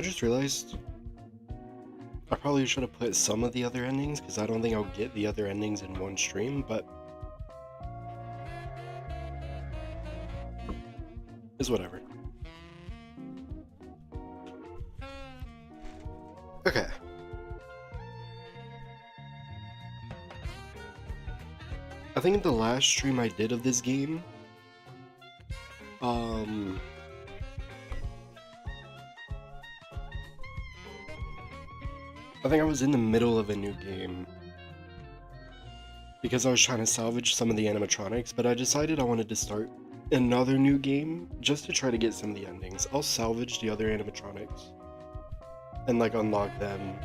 I just realized I probably should have put some of the other endings because I don't think I'll get the other endings in one stream, but it's whatever. Okay. I think the last stream I did of this game, I think I was in the middle of a new game because I was trying to salvage some of the animatronics, but I decided I wanted to start another new game just to try to get some of the endings. I'll salvage the other animatronics and like unlock them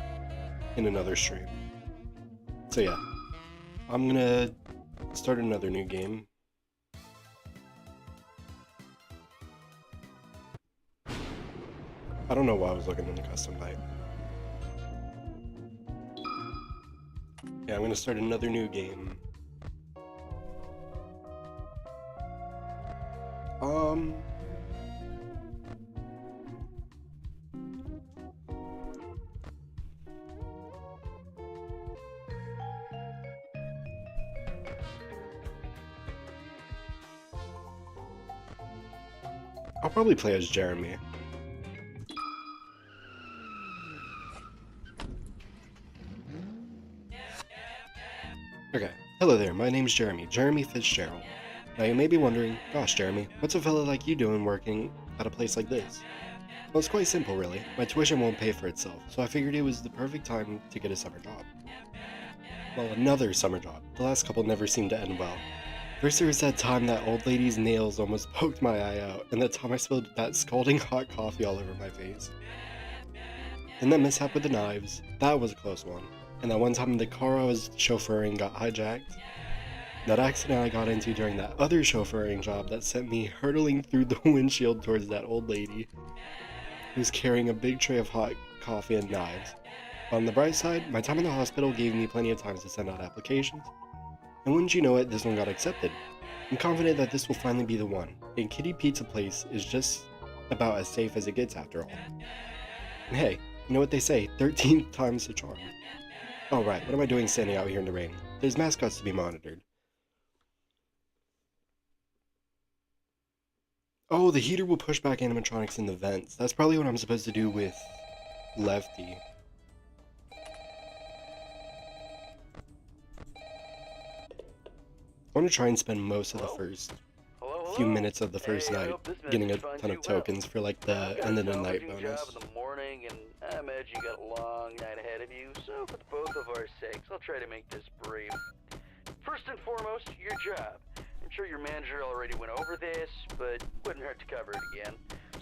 in another stream. So yeah, I'm gonna start another new game. I don't know why I was looking in the custom night. Yeah, I'm gonna start another new game. I'll probably play as Jeremy. Okay, hello there, my name's Jeremy Fitzgerald. Now you may be wondering, gosh Jeremy, what's a fella like you doing working at a place like this? Well, it's quite simple really. My tuition won't pay for itself, so I figured it was the perfect time to get a summer job. Well, another summer job. The last couple never seemed to end well. First there was that time that old lady's nails almost poked my eye out, and that time I spilled that scalding hot coffee all over my face. Then that mishap with the knives, that was a close one. And that one time the car I was chauffeuring got hijacked. That accident I got into during that other chauffeuring job that sent me hurtling through the windshield towards that old lady who was carrying a big tray of hot coffee and knives. On the bright side, my time in the hospital gave me plenty of time to send out applications. And wouldn't you know it, this one got accepted. I'm confident that this will finally be the one. And Kitty Pizza Place is just about as safe as it gets after all. And hey, you know what they say, 13th time's the charm. Oh right, what am I doing standing out here in the rain? There's mascots to be monitored. Oh, the heater will push back animatronics in the vents. That's probably what I'm supposed to do with Lefty. I want to try and spend most of the first few minutes of the first night getting a ton of tokens for like the end of the night bonus. In the morning, and I imagine you got a long night ahead of you, so for both of our sakes, I'll try to make this brief. First and foremost, your job. I'm sure your manager already went over this, but wouldn't hurt to cover it again.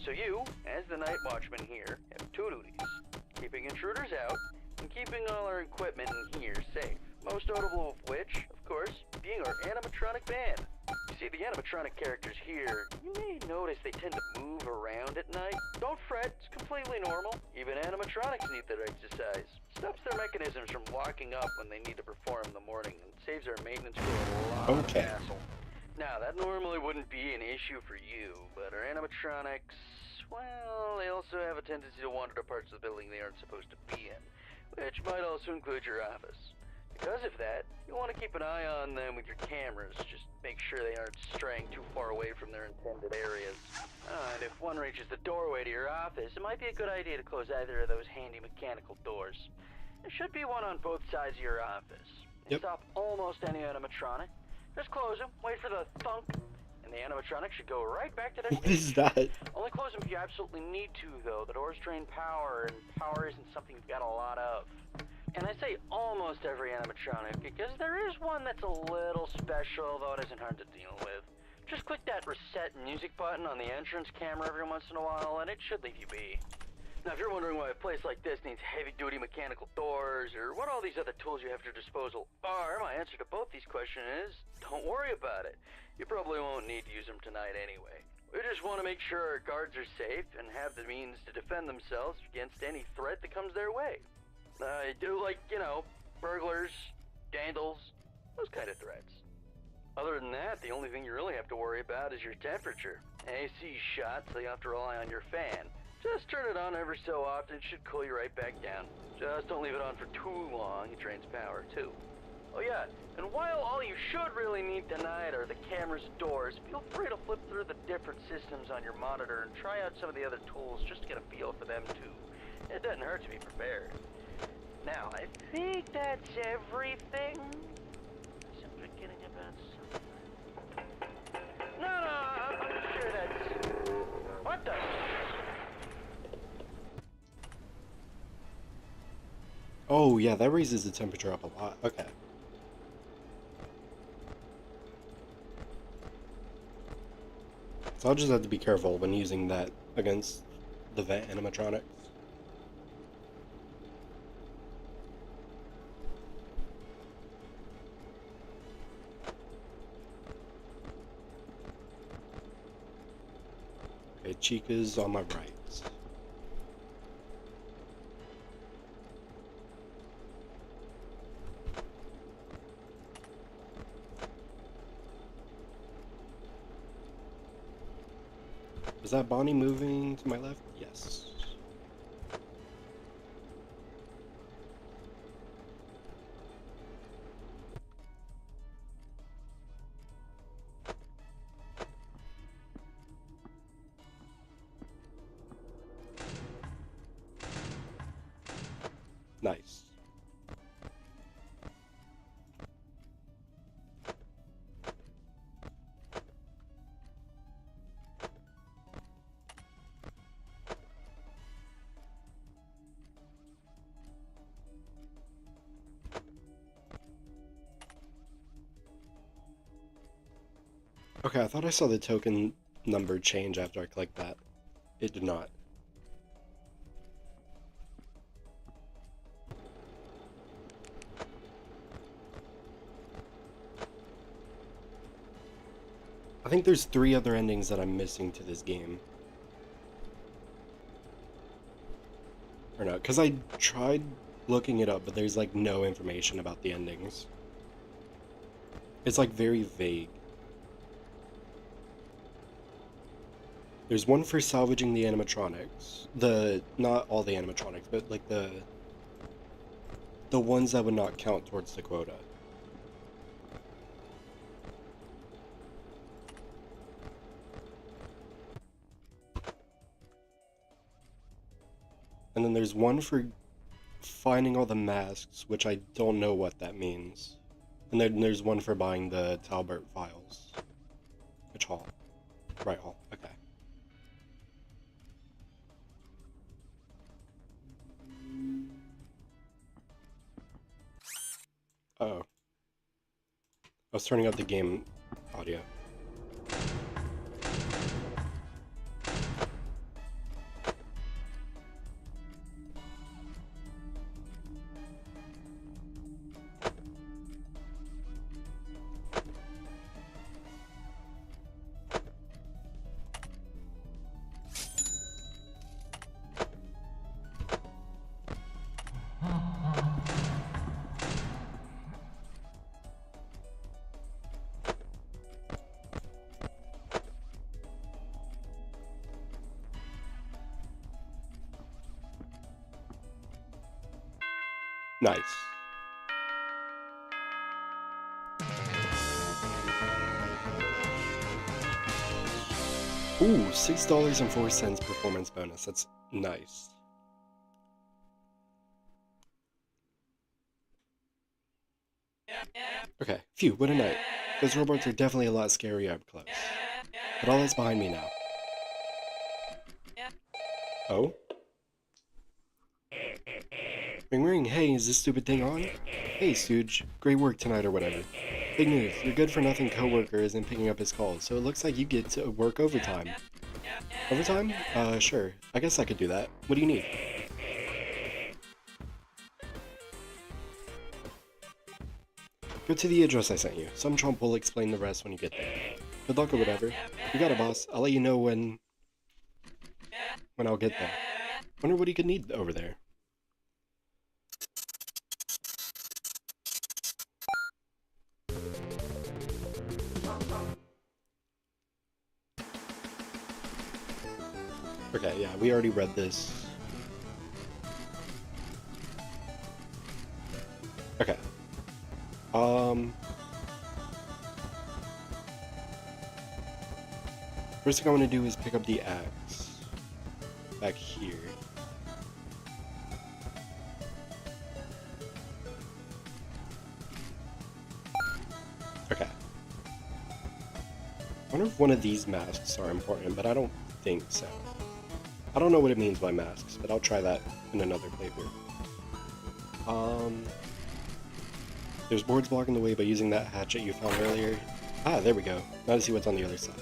So you, as the night watchman here, have two duties. Keeping intruders out, and keeping all our equipment in here safe. Most notable of which, of course, being our animatronic band. You see, the animatronic characters here, you may notice they tend to move around at night. Don't fret, it's completely normal. Even animatronics need their exercise. Stops their mechanisms from locking up when they need to perform in the morning, and saves our maintenance crew a lot of hassle. Now, that normally wouldn't be an issue for you, but our animatronics, well, they also have a tendency to wander to parts of the building they aren't supposed to be in, which might also include your office. Because of that, you'll want to keep an eye on them with your cameras. Just make sure they aren't straying too far away from their intended areas. And if one reaches the doorway to your office, it might be a good idea to close either of those handy mechanical doors. There should be one on both sides of your office. Yep. Stop almost any animatronic. Just close them, wait for the thunk, and the animatronic should go right back to their What is that? Only close them if you absolutely need to, though. The doors drain power, and power isn't something you've got a lot of. And I say almost every animatronic because there is one that's a little special, though it isn't hard to deal with. Just click that reset music button on the entrance camera every once in a while, and it should leave you be. Now, if you're wondering why a place like this needs heavy-duty mechanical doors, or what all these other tools you have at your disposal are, my answer to both these questions is, don't worry about it. You probably won't need to use them tonight anyway. We just want to make sure our guards are safe and have the means to defend themselves against any threat that comes their way. Like, you know, burglars, vandals, those kind of threats. Other than that, the only thing you really have to worry about is your temperature. AC shot, so you have to rely on your fan. Just turn it on every so often, it should cool you right back down. Just don't leave it on for too long, it drains power too. Oh yeah, and while all you should really need tonight are the cameras and doors, feel free to flip through the different systems on your monitor and try out some of the other tools just to get a feel for them too. It doesn't hurt to be prepared. Now, I think that's everything. I'm forgetting about something. No, I'm sure that's... What the... Oh, yeah, that raises the temperature up a lot. Okay. So I'll just have to be careful when using that against the vent animatronics. Okay, Chica's on my right. Is that Bonnie moving to my left? Yes. Nice. Okay, I thought I saw the token number change after I clicked that. It did not. I think there's 3 other endings that I'm missing to this game. Or not, because I tried looking it up, but there's like no information about the endings. It's like very vague. There's one for salvaging the animatronics. Not all the animatronics, but like the ones that would not count towards the quota. And then there's one for finding all the masks, which I don't know what that means. And then there's one for buying the Talbert files. Which hall? Right hall, okay. Uh-oh. I was turning up the game audio. Nice. Ooh, $6.04 performance bonus. That's nice. Okay, phew, what a night. Those robots are definitely a lot scarier up close. But all that's behind me now. Oh? Ring ring, hey, is this stupid thing on? Hey, Stooge, great work tonight or whatever. Big news, your good-for-nothing coworker isn't picking up his calls, so it looks like you get to work overtime. Overtime? Sure. I guess I could do that. What do you need? Go to the address I sent you. Some chump will explain the rest when you get there. Good luck or whatever. You got it, boss. I'll let you know when I'll get there. Wonder what he could need over there. Okay, yeah, we already read this. Okay. First thing I want to do is pick up the axe. Back here. Okay. I wonder if one of these masks are important, but I don't think so. I don't know what it means by masks, but I'll try that in another playthrough. There's boards blocking the way by using that hatchet you found earlier. Ah, there we go. Now to see what's on the other side.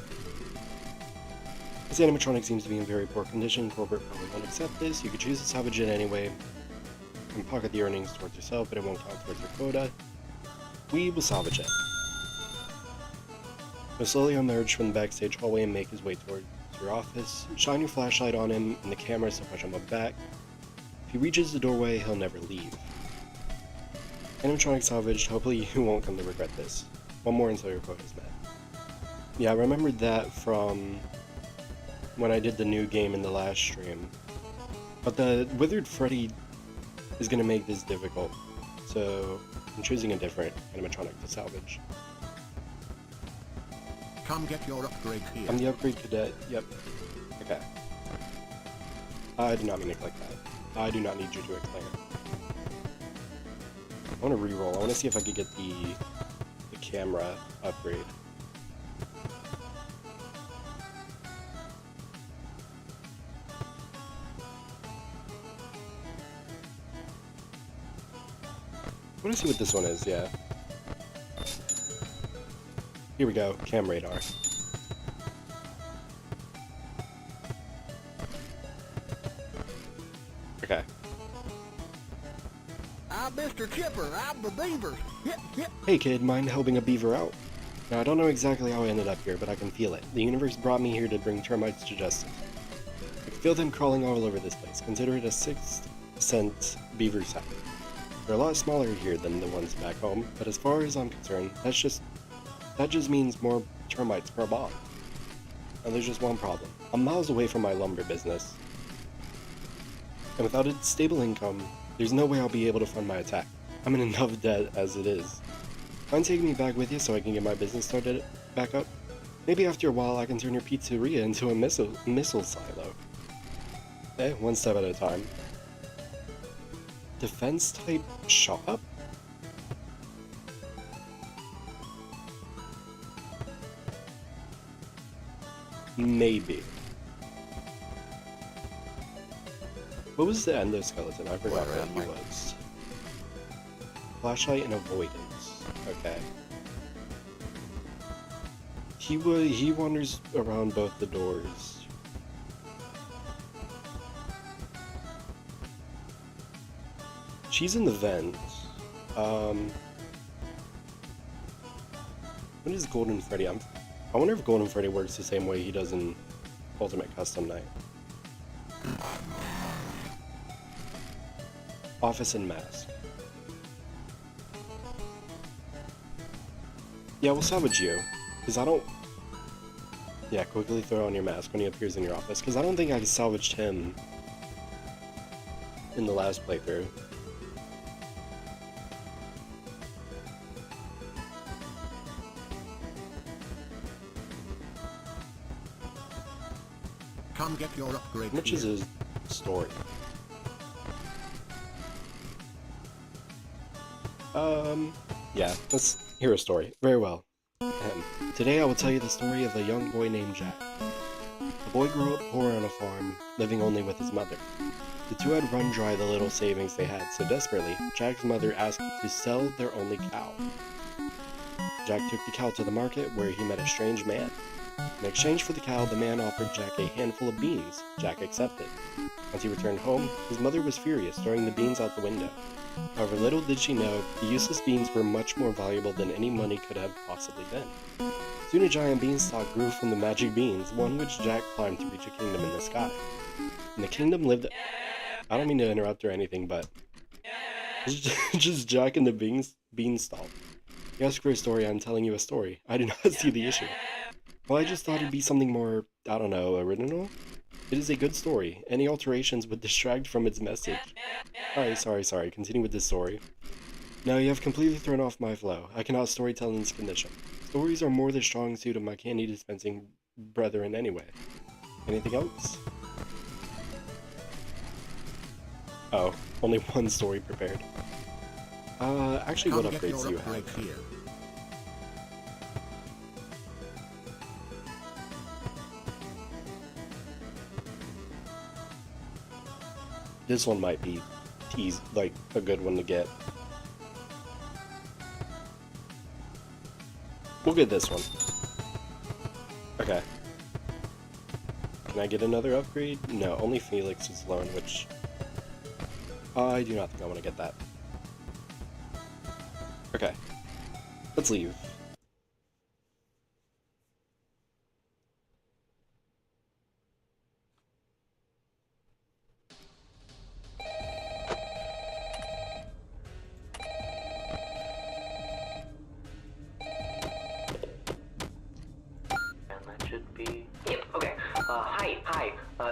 This animatronic seems to be in very poor condition. Corporate probably won't accept this. You could choose to salvage it anyway and pocket the earnings towards yourself, but it won't count towards your quota. We will salvage it. He'll slowly emerge from the backstage hallway and make his way towards your office. Shine your flashlight on him and the camera to push him up back. If he reaches the doorway, he'll never leave. Animatronic salvaged. Hopefully you won't come to regret this. One more until your quota is met. Yeah, I remembered that from when I did the new game in the last stream. But the Withered Freddy is going to make this difficult. So I'm choosing a different animatronic to salvage. Come get your upgrade here. I'm the upgrade cadet. Yep. Okay. I did not mean to click that. I do not need you to explain it. I want to reroll. I want to see if I could get the camera upgrade. I want to see what this one is, yeah. Here we go, cam radar. Okay. I'm Mr. Chipper. I'm the beaver. Hip, hip. Hey kid, mind helping a beaver out? Now I don't know exactly how I ended up here, but I can feel it. The universe brought me here to bring termites to justice. I can feel them crawling all over this place. Consider it a 6th sense beaver sack. They're a lot smaller here than the ones back home, but as far as I'm concerned, that just means more termites per bomb. And there's just one problem. I'm miles away from my lumber business. And without a stable income, there's no way I'll be able to fund my attack. I'm in enough debt as it is. Mind taking me back with you so I can get my business started back up? Maybe after a while I can turn your pizzeria into a missile silo. Okay, one step at a time. Defense type shop? Maybe. What was the endoskeleton? I forgot what he was. Flashlight and avoidance. Okay. He wanders around both the doors. She's in the vents. What is Golden Freddy? I wonder if Golden Freddy works the same way he does in Ultimate Custom Night. Office and mask. Yeah, we'll salvage you. Because I don't... Yeah, quickly throw on your mask when he appears in your office. Because I don't think I salvaged him in the last playthrough. Come get your upgrade. How much is his story? Yeah, let's hear a story. Very well. Today I will tell you the story of a young boy named Jack. The boy grew up poor on a farm, living only with his mother. The two had run dry the little savings they had, so desperately, Jack's mother asked to sell their only cow. Jack took the cow to the market, where he met a strange man. In exchange for the cow, the man offered Jack a handful of beans. Jack accepted. Once he returned home, his mother was furious, throwing the beans out the window. However, little did she know, the useless beans were much more valuable than any money could have possibly been. Soon a giant beanstalk grew from the magic beans, one which Jack climbed to reach a kingdom in the sky. In the kingdom lived... I don't mean to interrupt or anything, but... It's just Jack and the beanstalk. You ask for a story, I'm telling you a story. I do not see the issue. Well, I just thought it'd be something more, I don't know, original? It is a good story. Any alterations would distract from its message. Sorry. Continue with this story. Now you have completely thrown off my flow. I cannot storytell in this condition. Stories are more the strong suit of my candy dispensing brethren anyway. Anything else? Oh, only one story prepared. Actually, what Come get your upgrades do you have? upgrades here. This one might be like a good one to get. We'll get this one. Okay. Can I get another upgrade? No, only Felix is alone, which I do not think I want to get that. Okay. Let's leave.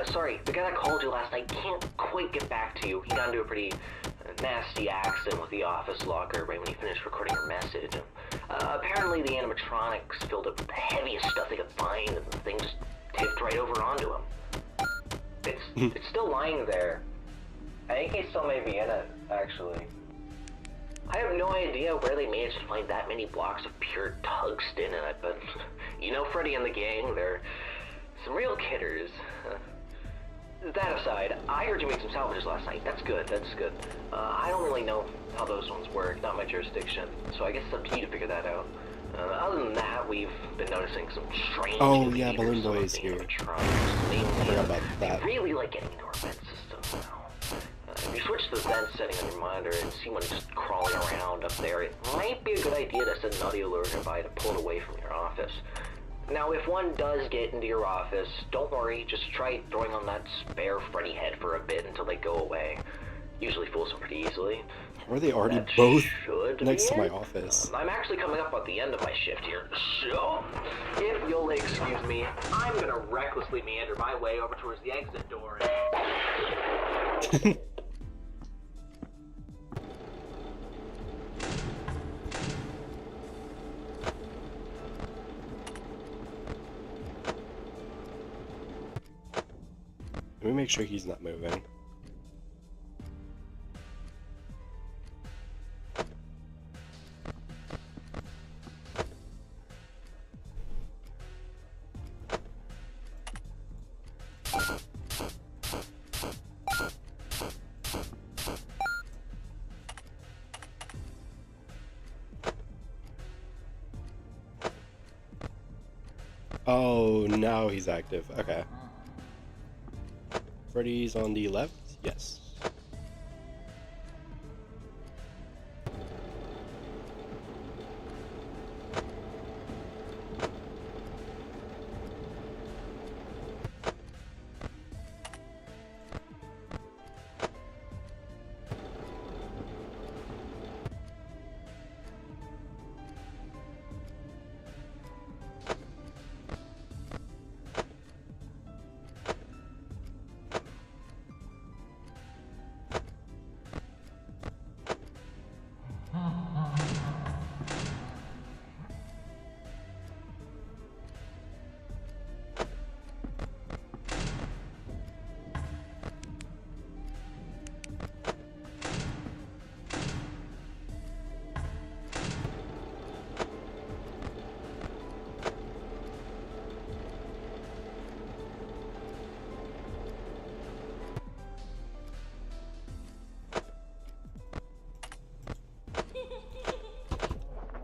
Sorry, the guy that called you last night can't quite get back to you. He got into a pretty nasty accident with the office locker right when he finished recording your message. Apparently the animatronics filled up with the heaviest stuff they could find, and the thing just tipped right over onto him. It's still lying there. I think he still may be in it, actually. I have no idea where they managed to find that many blocks of pure tungsten in it, but you know Freddy and the gang, they're some real kidders. That aside, I heard you make some salvages last night. That's good. I don't really know how those ones work, not my jurisdiction, so I guess it's up to you to figure that out. Other than that, we've been noticing some strange Balloon Boy is here. I forgot about that. They really like getting into our vent system now. If you switch the vent setting on your monitor and see one just crawling around up there, it might be a good idea to set an audio alert nearby to pull it away from your office. Now, if one does get into your office, don't worry, just try throwing on that spare Freddy head for a bit until they go away. Usually fools them pretty easily. Or are they already both next to my office? I'm actually coming up at the end of my shift here, so if you'll excuse me, I'm gonna recklessly meander my way over towards the exit door and... Let me make sure he's not moving. Oh, now he's active. Okay. Freddy's on the left? Yes.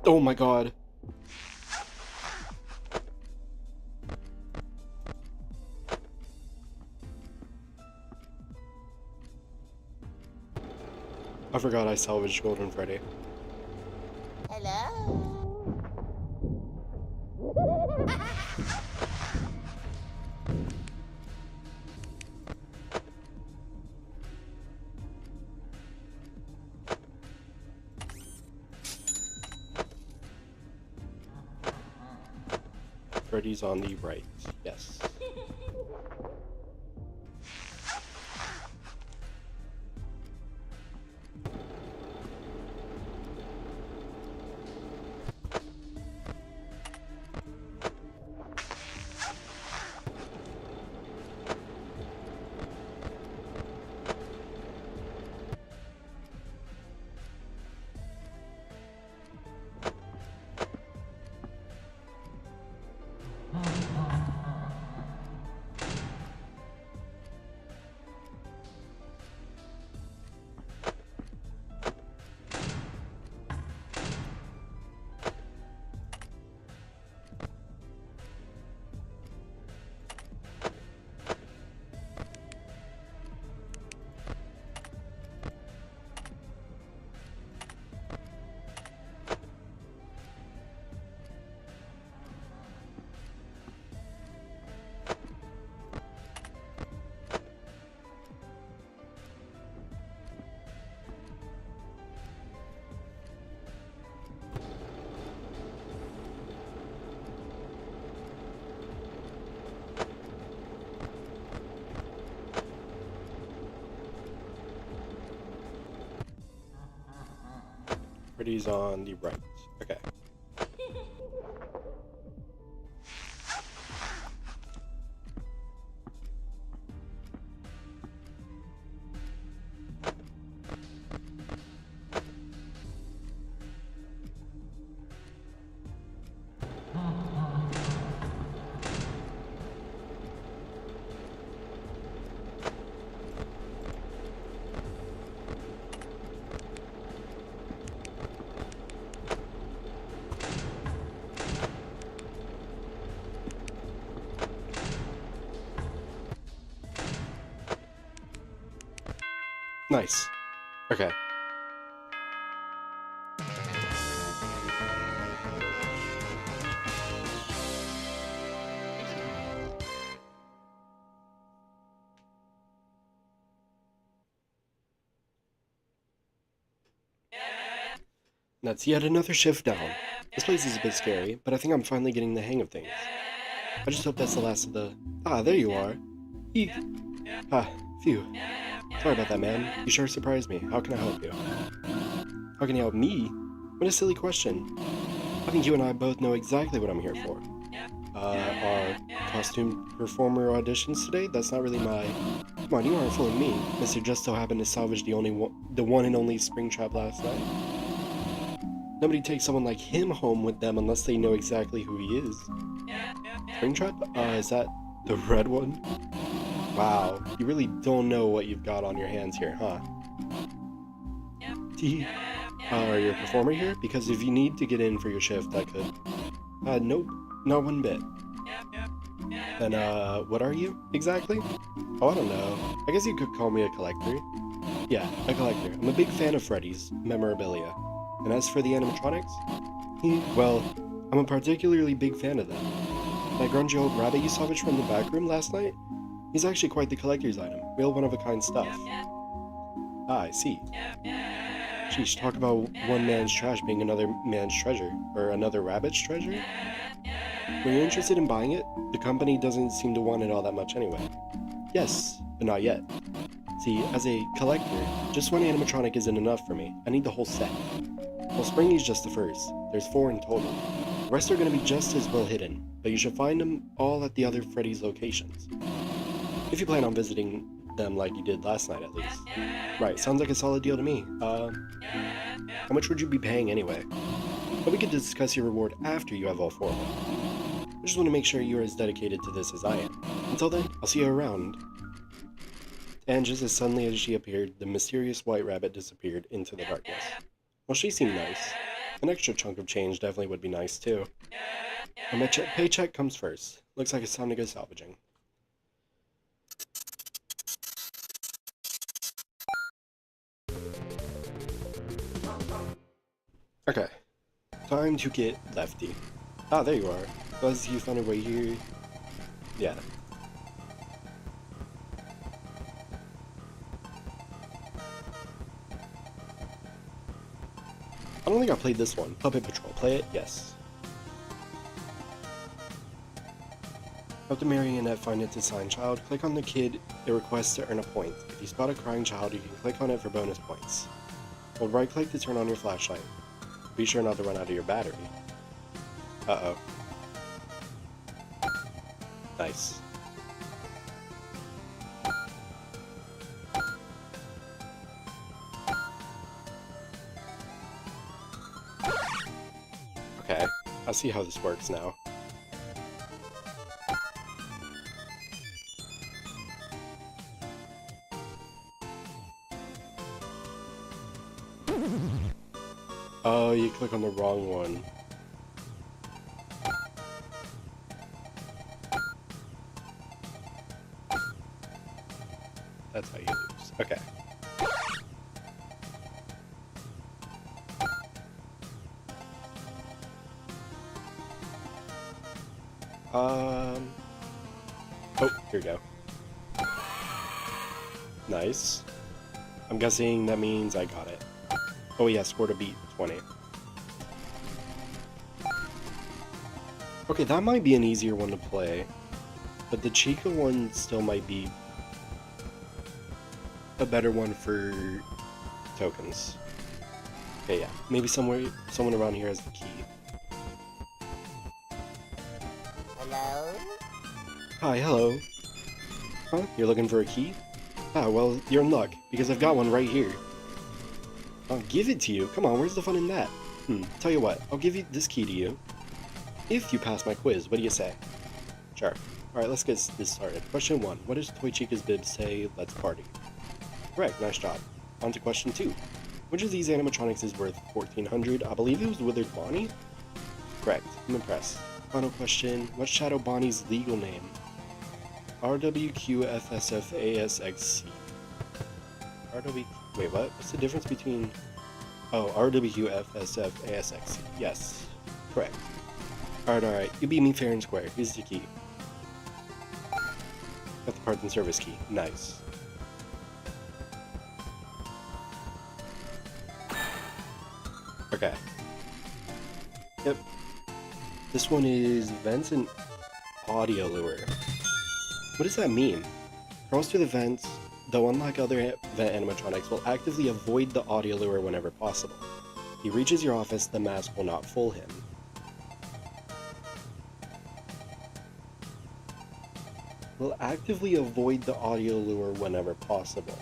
Oh my god. I forgot I salvaged Golden Freddy. Hello? Freddy's on the right. Yes. Freddy's on the right. Okay. Nice. Okay. That's yet another shift down. This place is a bit scary, but I think I'm finally getting the hang of things. I just hope that's the last of the... Ah, there you are. Eek. Ah, phew. Sorry about that, man. You sure surprised me. How can I help you? How can you help me? What a silly question. I think you and I both know exactly what I'm here for. Our costume performer auditions today? That's not really my... Come on, you aren't fooling me. Mr. Just so happened to salvage the one and only Springtrap last night. Nobody takes someone like him home with them unless they know exactly who he is. Springtrap? Is that the red one? Wow, you really don't know what you've got on your hands here, huh? Are you a performer here? Because if you need to get in for your shift, I could... Nope, not one bit. Then, what are you, exactly? Oh, I don't know. I guess you could call me a collector. Yeah, a collector. I'm a big fan of Freddy's memorabilia. And as for the animatronics? Well, I'm a particularly big fan of them. That grungy old rabbit you salvaged from the back room last night? He's actually quite the collector's item. Real one-of-a-kind stuff. Ah, I see. Sheesh, talk about one man's trash being another man's treasure. Or another rabbit's treasure? Were you interested in buying it? The company doesn't seem to want it all that much anyway. Yes, but not yet. See, as a collector, just one animatronic isn't enough for me. I need the whole set. Well, Springy's just the first. There's 4 in total. The rest are going to be just as well hidden, but you should find them all at the other Freddy's locations. If you plan on visiting them like you did last night, at least. Right, sounds like a solid deal to me. How much would you be paying anyway? But we could discuss your reward after you have all 4 of them. I just want to make sure you're as dedicated to this as I am. Until then, I'll see you around. And just as suddenly as she appeared, the mysterious white rabbit disappeared into the darkness. Well, she seemed nice. An extra chunk of change definitely would be nice, too. And my paycheck comes first. Looks like it's time to go salvaging. Okay. Time to get lefty. Ah, there you are. Buzz, you found a way here. Yeah. I don't think I played this one. Puppet Patrol. Play it? Yes. Help the marionette find its assigned child. Click on the kid it requests to earn a point. If you spot a crying child, you can click on it for bonus points. Hold right click to turn on your flashlight. Be sure not to run out of your battery. Uh-oh. Nice. Okay, I see how this works now. Oh, you click on the wrong one. That's how you lose. Okay. Oh, here we go. Nice. I'm guessing that means I got it. Oh yeah, scored a beat 20. Okay, that might be an easier one to play, but the Chica one still might be a better one for tokens. Okay, yeah. Maybe someone around here has the key. Hello? Hi, hello. Huh? You're looking for a key? Ah, well, you're in luck, because I've got one right here. I'll give it to you? Come on, where's the fun in that? Tell you what, I'll give you this key to you. If you pass my quiz, what do you say? Sure. Alright, let's get this started. Question 1. What does Toy Chica's bib say, let's party? Correct, nice job. On to question 2. Which of these animatronics is worth 1400? I believe it was Withered Bonnie? Correct, I'm impressed. Final question. What's Shadow Bonnie's legal name? RWQFSFASXC. Wait, what? What's the difference between... Oh, RWQFSFASXC. Yes. Correct. Alright. You beat me fair and square. Here's the key. Got the parts and service key. Nice. Okay. Yep. This one is vents and audio lure. What does that mean? Crawls through the vents, though unlike other vent animatronics, will actively avoid the audio lure whenever possible. If he reaches your office, the mask will not fool him. Will actively avoid the audio lure whenever possible.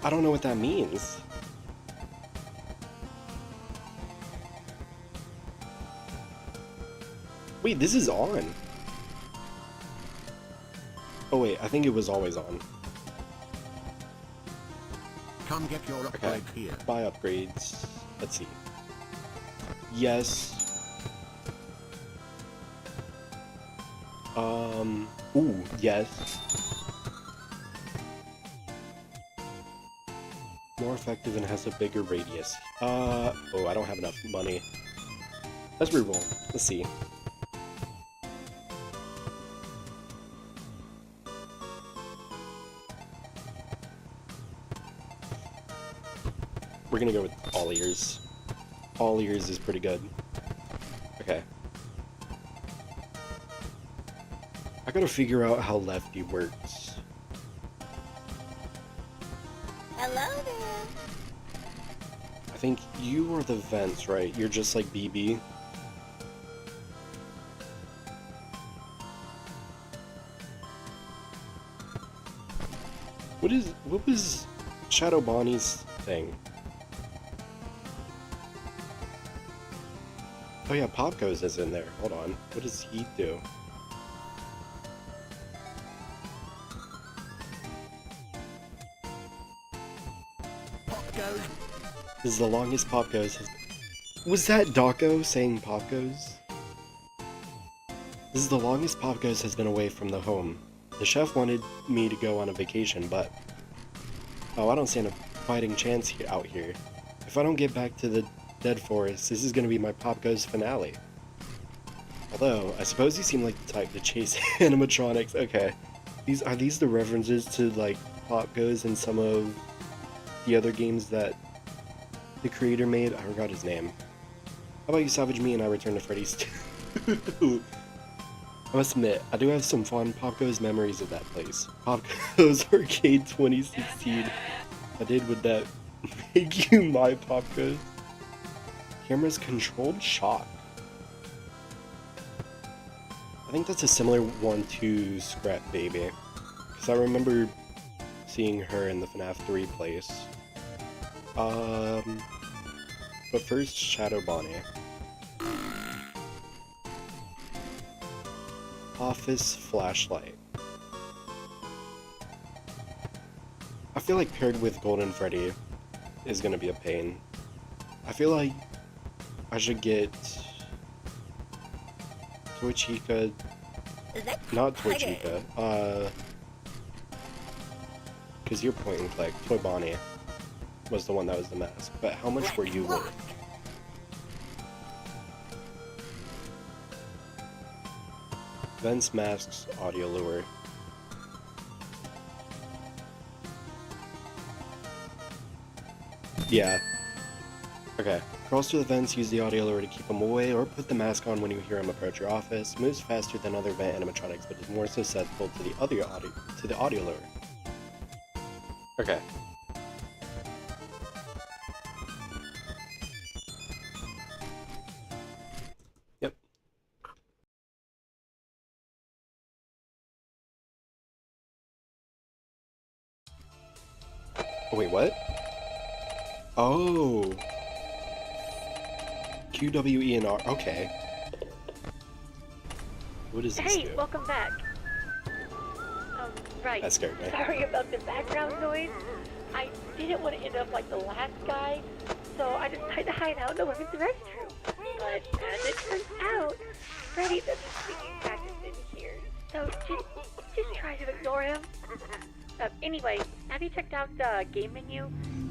I don't know what that means. Wait, this is on. Oh wait, I think it was always on. Come get your upgrades here. Buy upgrades. Let's see. Yes. Ooh, yes. More effective and has a bigger radius. Oh, I don't have enough money. Let's reroll. Let's see. We're gonna go with all ears. All ears is pretty good. Okay. I gotta figure out how lefty works. Hello there. I think you are the vents, right? You're just like BB. What was Shadow Bonnie's thing? Oh yeah, Popgoes is in there. Hold on. What does he do? Popgoes. This is the longest Popgoes has... Was that Dawko saying Popgoes? This is the longest Popgoes has been away from the home. The chef wanted me to go on a vacation, but... Oh, I don't stand a fighting chance out here. If I don't get back to the Dead Forest, this is gonna be my Popgoes finale. Although, I suppose you seem like the type to chase animatronics. Okay. Are these the references to, like, Popgoes in some of the other games that the creator made? I forgot his name. How about you salvage me and I return to Freddy's 2? I must admit, I do have some fond Popgoes memories of that place. Popgoes Arcade 2016. I did with that make you my Popgoes. Camera's controlled shot. I think that's a similar one to Scrap Baby. Because I remember seeing her in the FNAF 3 place. But first, Shadow Bonnie. Office flashlight. I feel like paired with Golden Freddy is gonna be a pain. I feel like I should get Toy Chica, not Toy Chica, because you're point and click. Toy Bonnie was the one that was the mask, but how much were you worth? Vents, masks, audio lure. Yeah. Okay, Crawls to the vents, use the audio lure to keep them away, or put the mask on when you hear him approach your office. Moves faster than other vent animatronics, but is more susceptible to the audio lure. Okay. Yep. Oh, wait, what? Oh. Q, W, E, and R. Okay. What is this? Hey, welcome back. Right. That scared me. Sorry about the background noise. I didn't want to end up like the last guy, so I decided to hide out in the women's restroom. But as it turns out, Freddy doesn't speak practice in here, so just try to ignore him. Anyway, have you checked out the game menu?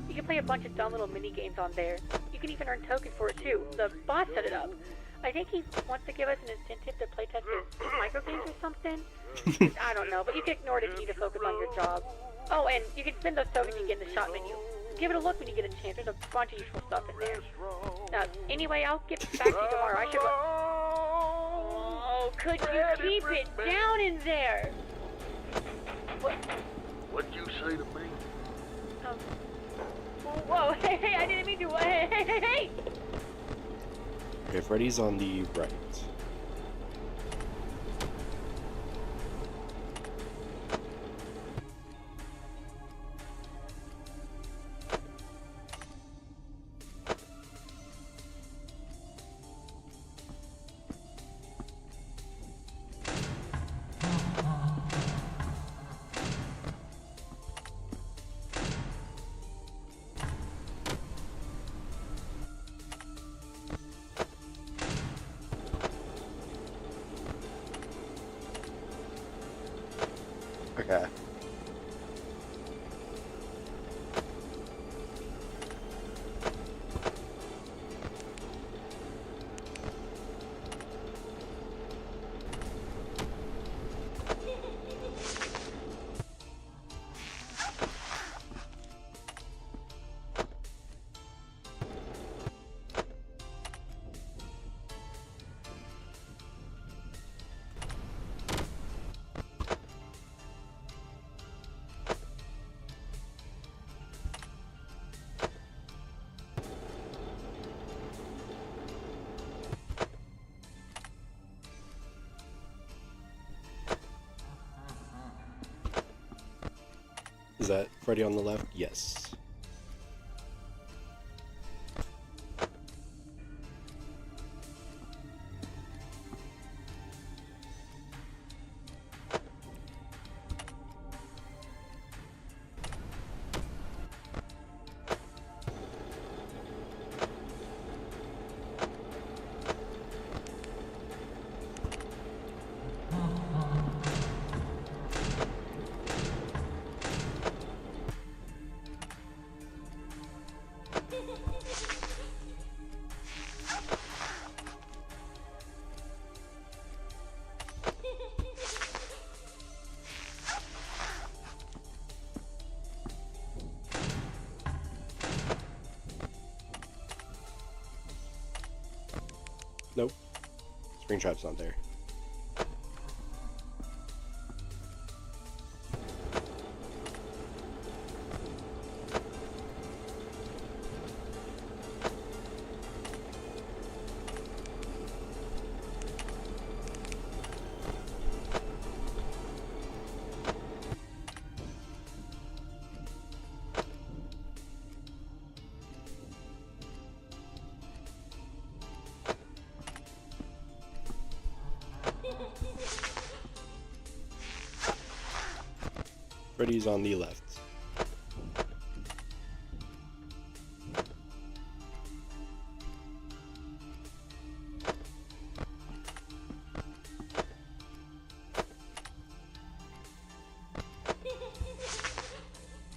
You can play a bunch of dumb little mini games on there. You can even earn tokens for it too. The boss set it up. I think he wants to give us an incentive to playtest his micro games or something. I don't know, but you can ignore it if you need to focus on your job. Oh, and you can spend those tokens you get in the shop menu. Give it a look when you get a chance. There's a bunch of useful stuff in there. Anyway, I'll get back to you tomorrow. I should. Oh, could you keep it down in there? What? What'd you say to me? Whoa! Hey! I didn't mean to. Hey! Okay, Freddy's on the right. Okay. Is that Freddy on the left? Yes. Nope. Springtrap's not there. Freddy's on the left.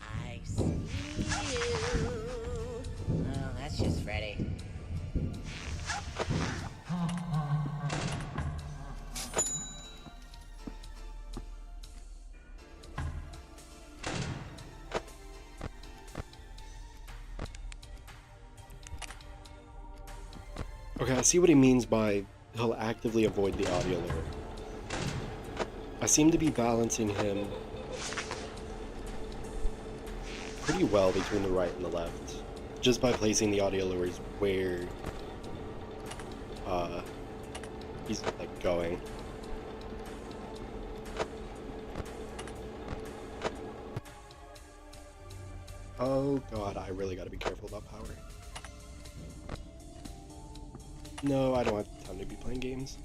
I see you. Oh, that's just Freddy. Okay, I see what he means by he'll actively avoid the audio lure. I seem to be balancing him pretty well between the right and the left, just by placing the audio lures where he's like going. Oh god, I really gotta be careful about power. No, I don't have time to be playing games.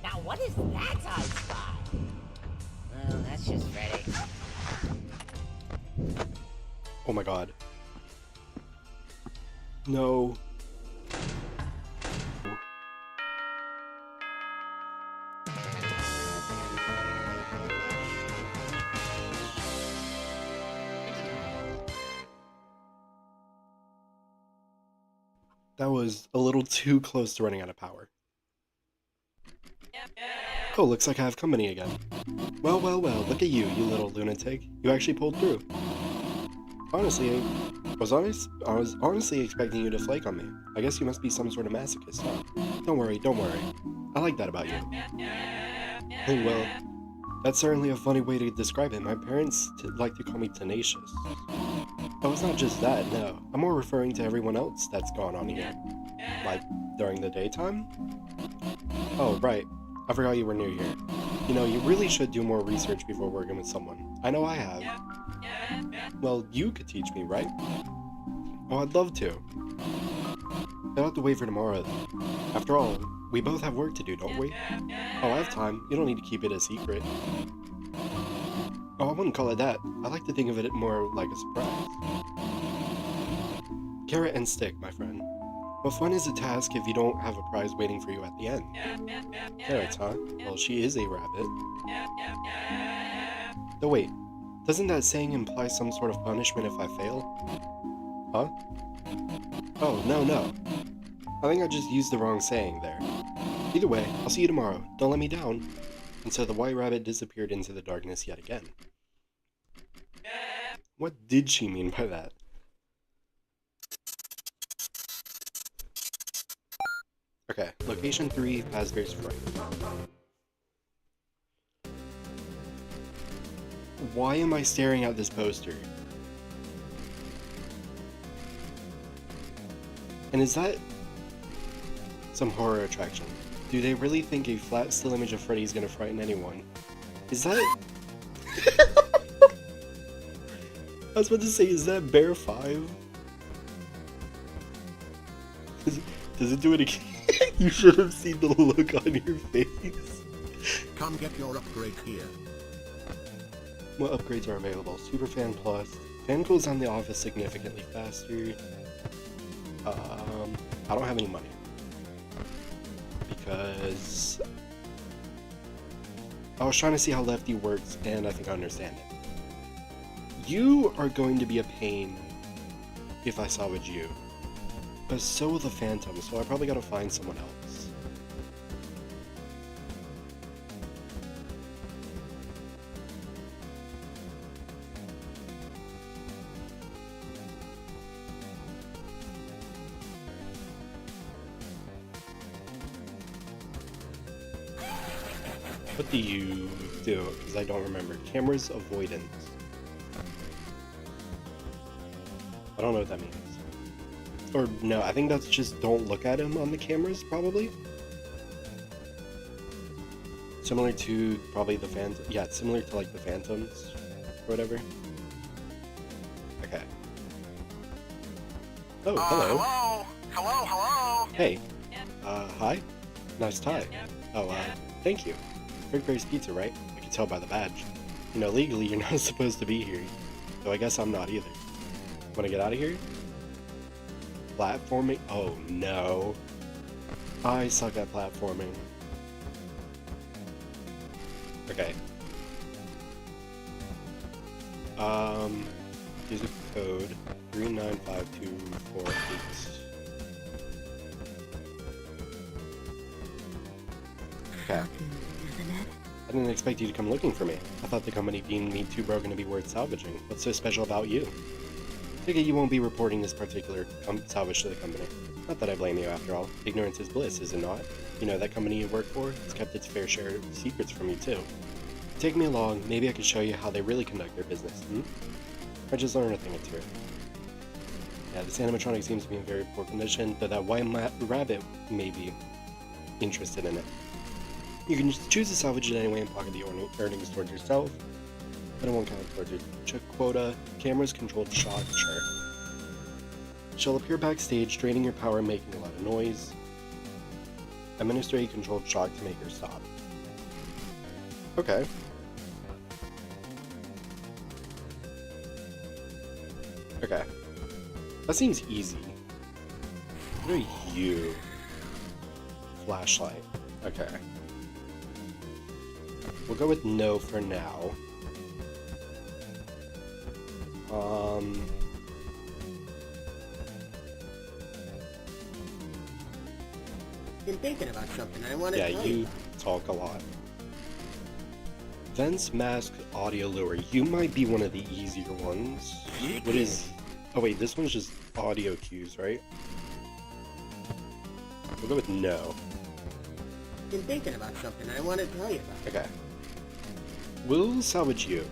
Now what is that I spy? Well, that's just Freddy. Oh my god. No. That was a little too close to running out of power. Oh, looks like I have company again. Well, well, well, look at you, you little lunatic. You actually pulled through. Honestly, I was honestly expecting you to flake on me. I guess you must be some sort of masochist, huh? Don't worry, don't worry. I like that about you. Hey, well, that's certainly a funny way to describe it. My parents like to call me tenacious. Oh, it's not just that, no. I'm more referring to everyone else that's gone on here. Like, during the daytime? Oh, right. I forgot you were new here. You know, you really should do more research before working with someone. I know I have. Well, you could teach me, right? Oh, I'd love to. You'll have to wait for tomorrow, though. After all, we both have work to do, don't we? Oh, I have time. You don't need to keep it a secret. Oh, I wouldn't call it that. I like to think of it more like a surprise. Carrot and stick, my friend. What fun is a task if you don't have a prize waiting for you at the end? Carrots, huh? Well, she is a rabbit. Though wait, doesn't that saying imply some sort of punishment if I fail? Huh? Oh, no. I think I just used the wrong saying there. Either way, I'll see you tomorrow. Don't let me down. And so the white rabbit disappeared into the darkness yet again. What did she mean by that? Okay, location 3, Fazbear's Fright. Why am I staring at this poster? And is that some horror attraction? Do they really think a flat, still image of Freddy is gonna frighten anyone? Is that... I was about to say, is that Bear 5? Does it do it again? You should have seen the look on your face. Come get your upgrade here. What upgrades are available? Superfan Plus. Fan cools down the office significantly faster. I don't have any money. Because... I was trying to see how Lefty works, and I think I understand it. You are going to be a pain if I salvage you. But so will the Phantom, so I probably gotta find someone else. What do you do? Because I don't remember. Cameras avoidance. I don't know what that means. Or no, I think that's just don't look at him on the cameras, probably. Similar to probably the Phantom. Yeah, it's similar to like the Phantoms or whatever. Okay. Oh, hello. Hello. Hey. Hi. Nice tie. Oh, thank you. Frickbear's Pizza, right? I can tell by the badge. You know, legally you're not supposed to be here. Though I guess I'm not either. Want to get out of here? Platforming? Oh no. I suck at platforming. Okay. Use a code 395248. Okay. I didn't expect you to come looking for me. I thought the company deemed me too broken to be worth salvaging. What's so special about you? Figure you won't be reporting this particular salvage to the company. Not that I blame you, after all. Ignorance is bliss, is it not? You know, that company you work for has kept its fair share of secrets from you, too. Take me along, maybe I can show you how they really conduct their business, Or just learn a thing or two. Yeah, this animatronic seems to be in very poor condition, though that white rabbit may be interested in it. You can just choose to salvage it anyway and pocket the earnings towards yourself, but it won't count towards your check quota. Camera's controlled shot, sure. She'll appear backstage, draining your power and making a lot of noise. Administer a controlled shock to make her stop. Okay. Okay. That seems easy. What are you? Flashlight. Okay. We'll go with no for now. Been thinking about something I want to Yeah, tell you talk a lot. Vents, mask, audio lure. You might be one of the easier ones. What is... Oh wait, this one's just audio cues, right? We'll go with no. Been thinking about something I want to tell you about. Okay. We'll salvage you.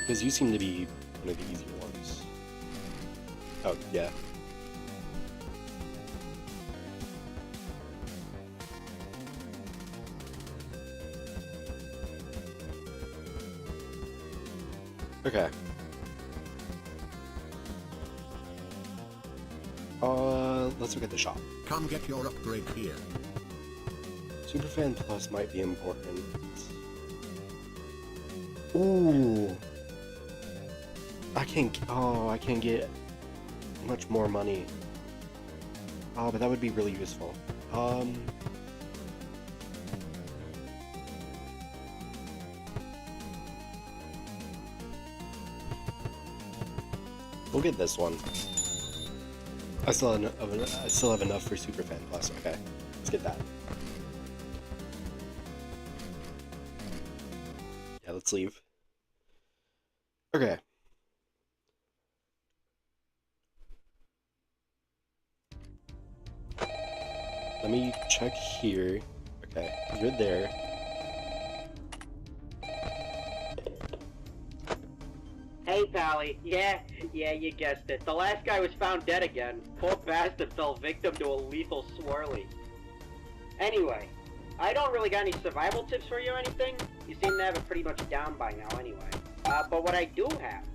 Because you seem to be one of the easier ones. Oh, yeah. Okay. Let's look at the shop. Come get your upgrade here. Superfan Plus might be important. Ooh. I can't get much more money. Oh, but that would be really useful. We'll get this one. I still have enough for Superfan Plus. Okay, let's get that. Yeah, let's leave. Okay. Let me check here. Okay, you're there. Hey, Pally. Yeah, you guessed it. The last guy was found dead again. Poor bastard fell victim to a lethal swirly. Anyway, I don't really got any survival tips for you or anything. You seem to have it pretty much down by now anyway. But what I do have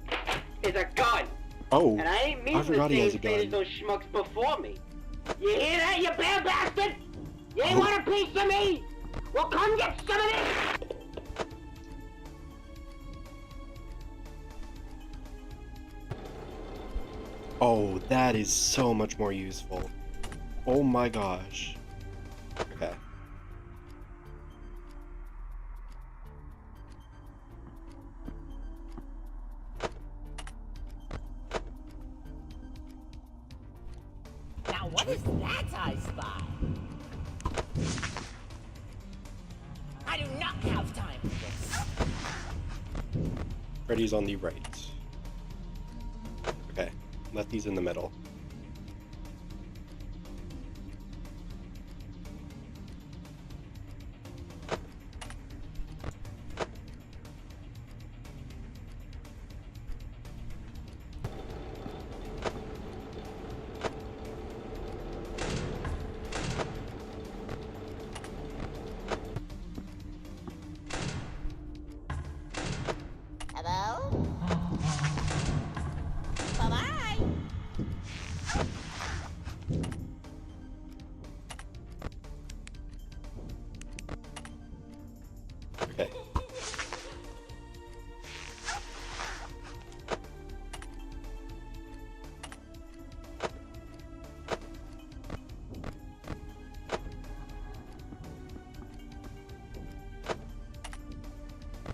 is a gun. Oh, and I ain't I mean the forgot he has same a fate gun. as those schmucks before me. You hear that, you bad bastard? You ain't want a piece of me? Well, come get some of this! Oh, that is so much more useful. Oh my gosh. Okay. Now what is that I spy? I do not have time for this. Freddy's on the right. Okay, Lefty's in the middle. Hello? Bye-bye.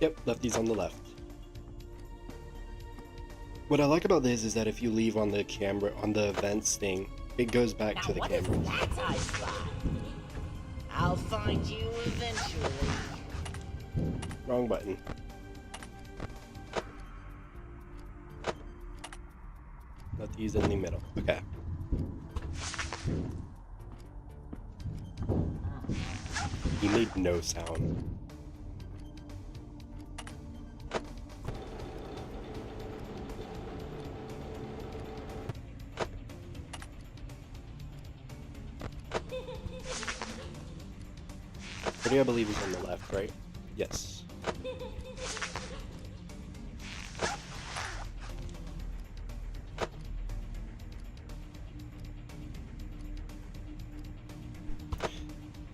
Yep, lefties on the left. What I like about this is that if you leave on the camera, on the vents thing, it goes back to the What is camera. that I spy? I'll find you eventually. Wrong button. Lefties in the middle. Okay. He made no sound. Freddy, I believe, is on the left, right? Yes.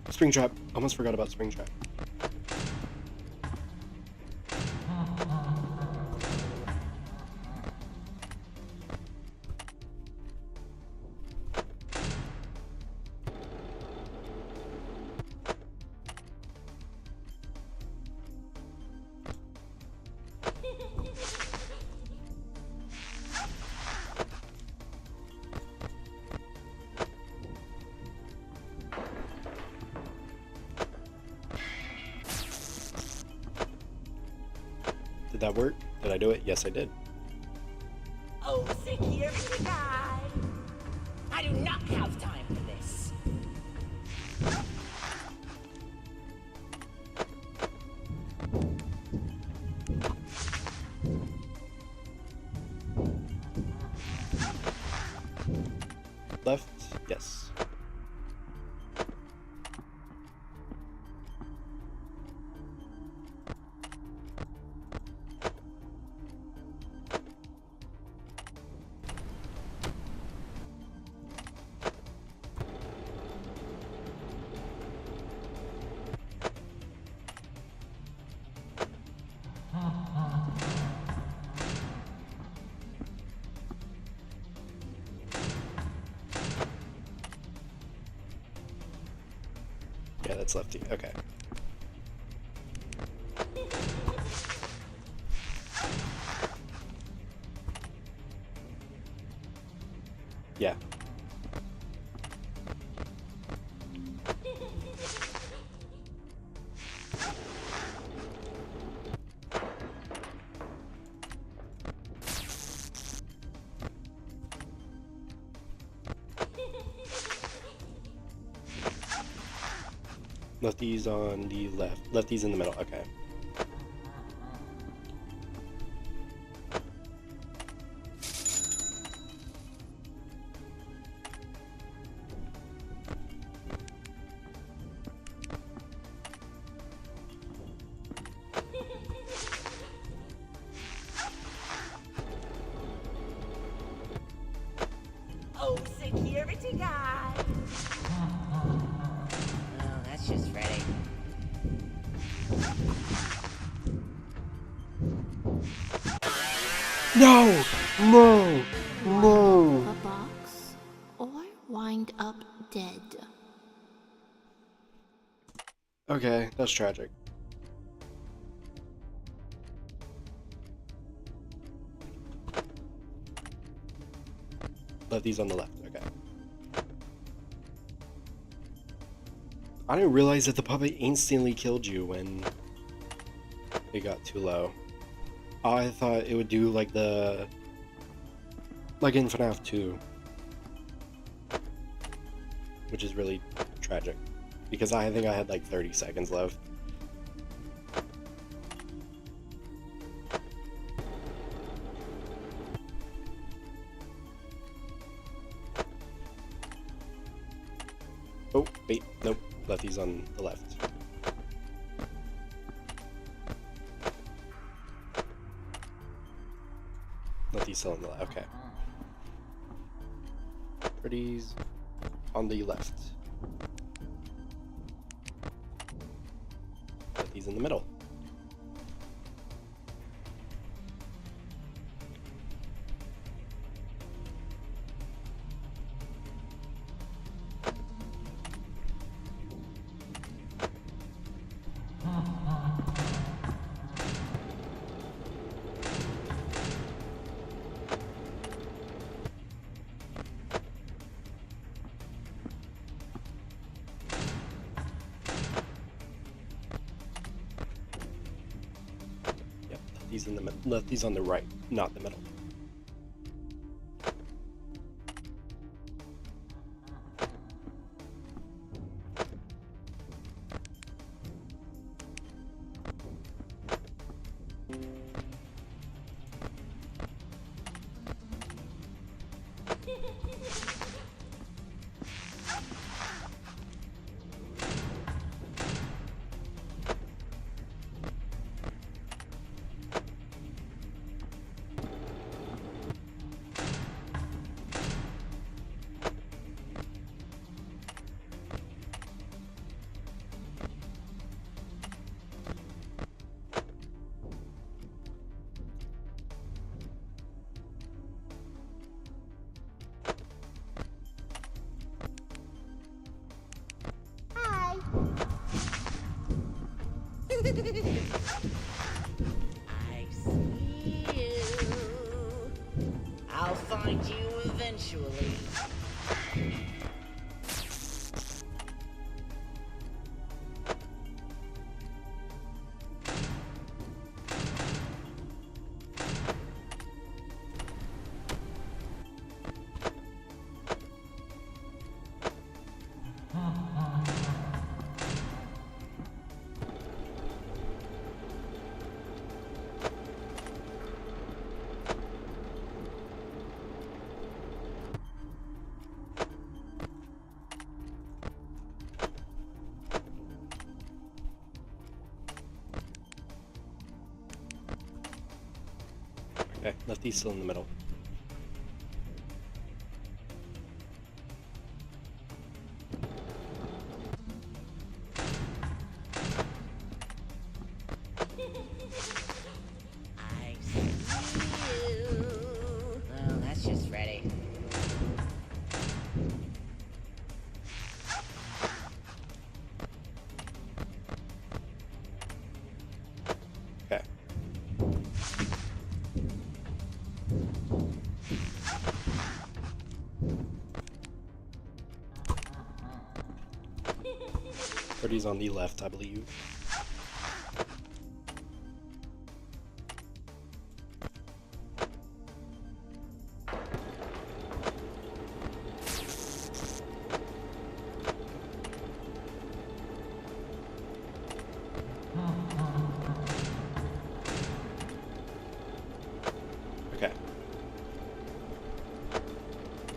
Springtrap. Almost forgot about Springtrap. Did that work? Did I do it? Yes, I did. Oh, security guy! I do not have time for this. Left? Yes. Yeah, that's lefty. Okay. Yeah. Lefties on the left. Lefties in the middle. Okay. Oh, security guy! Oh, that's just Freddy. No! No! No! A box or wind up dead. Okay, that's tragic. Lefties on the left. Okay. I didn't realize that the puppet instantly killed you when it got too low. I thought it would do like in FNAF 2, which is really tragic because I think I had like 30 seconds left. Oh, wait, nope, lefty's on the left. Lefty's still on the left, okay. Freddy's on the left. Lefty's in the middle. lefty's in the lefty's on the right, not the middle. I see you. I'll find you eventually. Okay, lefty's still in the middle. I see you. Oh, that's just Freddy. Okay. Freddy's on the left, I believe. Okay.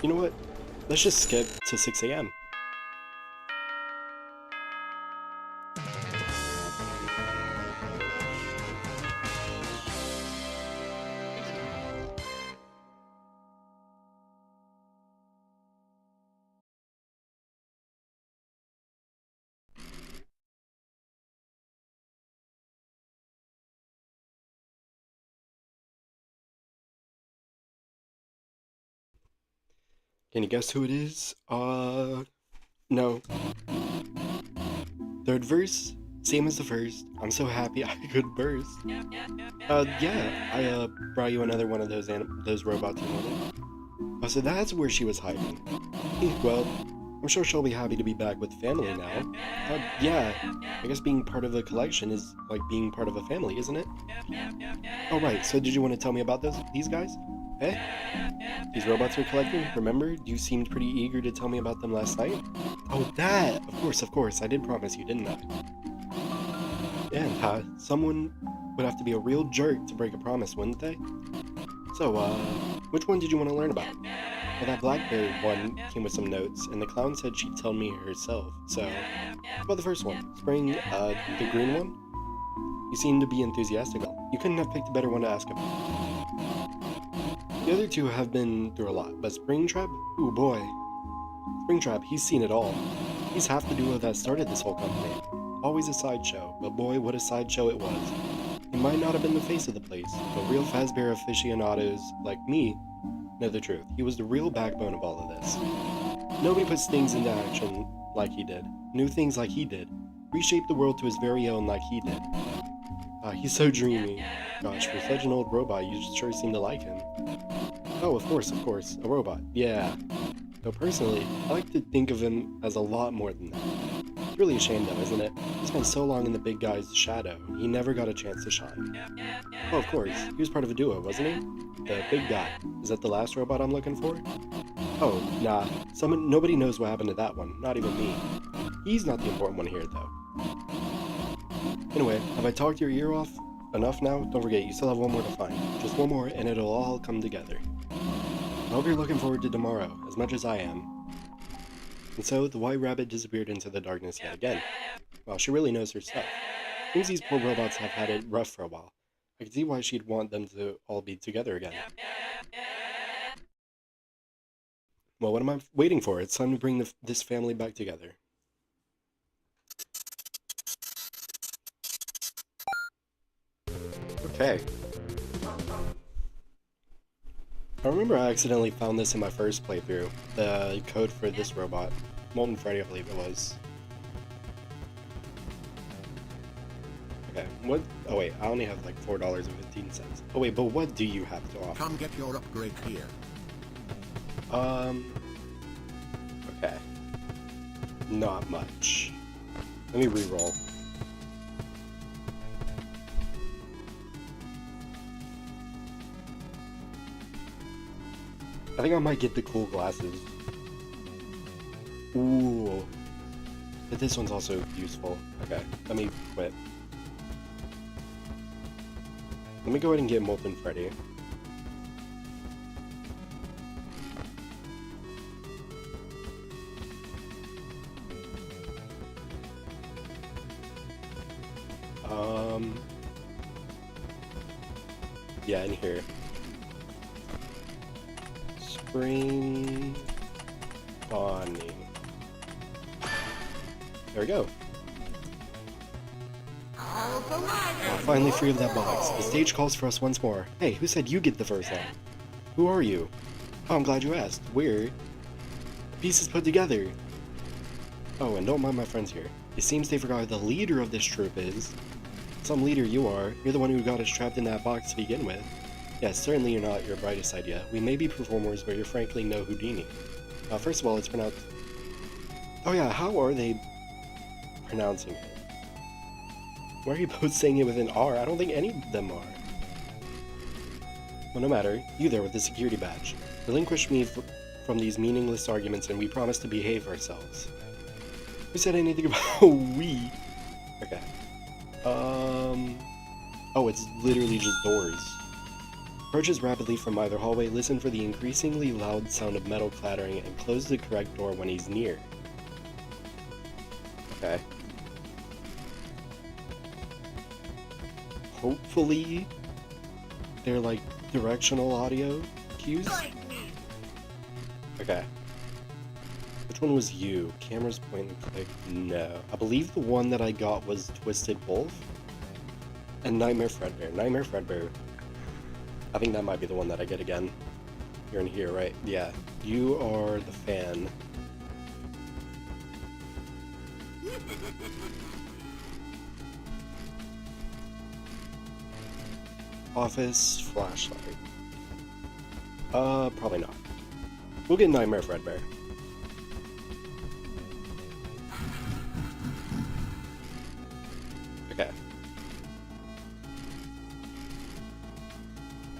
You know what? Let's just skip to 6 a.m. Can you guess who it is? No. Third verse? Same as the first. I'm so happy I could burst. Yeah, I brought you another one of those robots you wanted. Oh, so that's where she was hiding. Well, I'm sure she'll be happy to be back with family now. Yeah, I guess being part of a collection is like being part of a family, isn't it? Oh, right, so did you want to tell me about these guys? Eh? These robots you're collecting, remember? You seemed pretty eager to tell me about them last night. Oh, that! Of course, I did promise you, didn't I? Yeah, someone would have to be a real jerk to break a promise, wouldn't they? So, which one did you want to learn about? Well, that Blackberry one came with some notes, and the clown said she'd tell me herself, so... How about the first one? Spring, the green one? You seem to be enthusiastic. You couldn't have picked a better one to ask about. The other two have been through a lot, but Springtrap? Ooh boy. Springtrap, he's seen it all. He's half the duo that started this whole company. Always a sideshow, but boy, what a sideshow it was. He might not have been the face of the place, but real Fazbear aficionados like me know the truth. He was the real backbone of all of this. Nobody puts things into action like he did, knew things like he did, reshaped the world to his very own like he did. He's so dreamy. Gosh, for such an old robot, you sure seem to like him. Oh, of course, a robot, yeah. Though personally, I like to think of him as a lot more than that. Really a shame though, isn't it? He spent so long in the big guy's shadow, he never got a chance to shine. Oh, of course, he was part of a duo, wasn't he? The big guy. Is that the last robot I'm looking for? Oh, nah. Nobody knows what happened to that one, not even me. He's not the important one here, though. Anyway, have I talked your ear off enough now? Don't forget, you still have one more to find. Just one more, and it'll all come together. I hope you're looking forward to tomorrow, as much as I am. And so, the white rabbit disappeared into the darkness yet again. Wow, she really knows her stuff. Seems these poor robots have had it rough for a while. I can see why she'd want them to all be together again. Well, what am I waiting for? It's time to bring this family back together. Okay. I remember I accidentally found this in my first playthrough. The code for this robot. Molten Freddy, I believe it was. Okay, what? Oh wait, I only have like $4.15. Oh wait, but what do you have to offer? Come get your upgrade here. Okay. Not much. Let me re-roll. I think I might get the cool glasses. Ooh. But this one's also useful. Okay, let me quit. Let me go ahead and get Molten Freddy. Yeah, in here. Spring Bonnie. There we go. Oh, finally free of that box. The stage calls for us once more. Hey, who said you get the first one? Who are you? Oh, I'm glad you asked. We're... pieces put together. Oh, and don't mind my friends here. It seems they forgot who the leader of this troop is. Some leader you are. You're the one who got us trapped in that box to begin with. Yes, certainly you're not your brightest idea. We may be performers, but you're frankly no Houdini. First of all, it's pronounced... Oh yeah, how are they pronouncing it? Why are you both saying it with an R? I don't think any of them are. Well, no matter. You there with the security badge. Relinquish me from these meaningless arguments and we promise to behave ourselves. Who said anything about we? Okay. Oh, it's literally just doors. Approaches rapidly from either hallway, listen for the increasingly loud sound of metal clattering, and close the correct door when he's near. Okay. Hopefully, they're like directional audio cues? Okay. Which one was you? Camera's point and click? No. I believe the one that I got was Twisted Wolf and Nightmare Fredbear. Nightmare Fredbear. I think that might be the one that I get again. You're in here, right? Yeah. You are the fan. Office flashlight. Probably not. We'll get Nightmare Fredbear. Okay.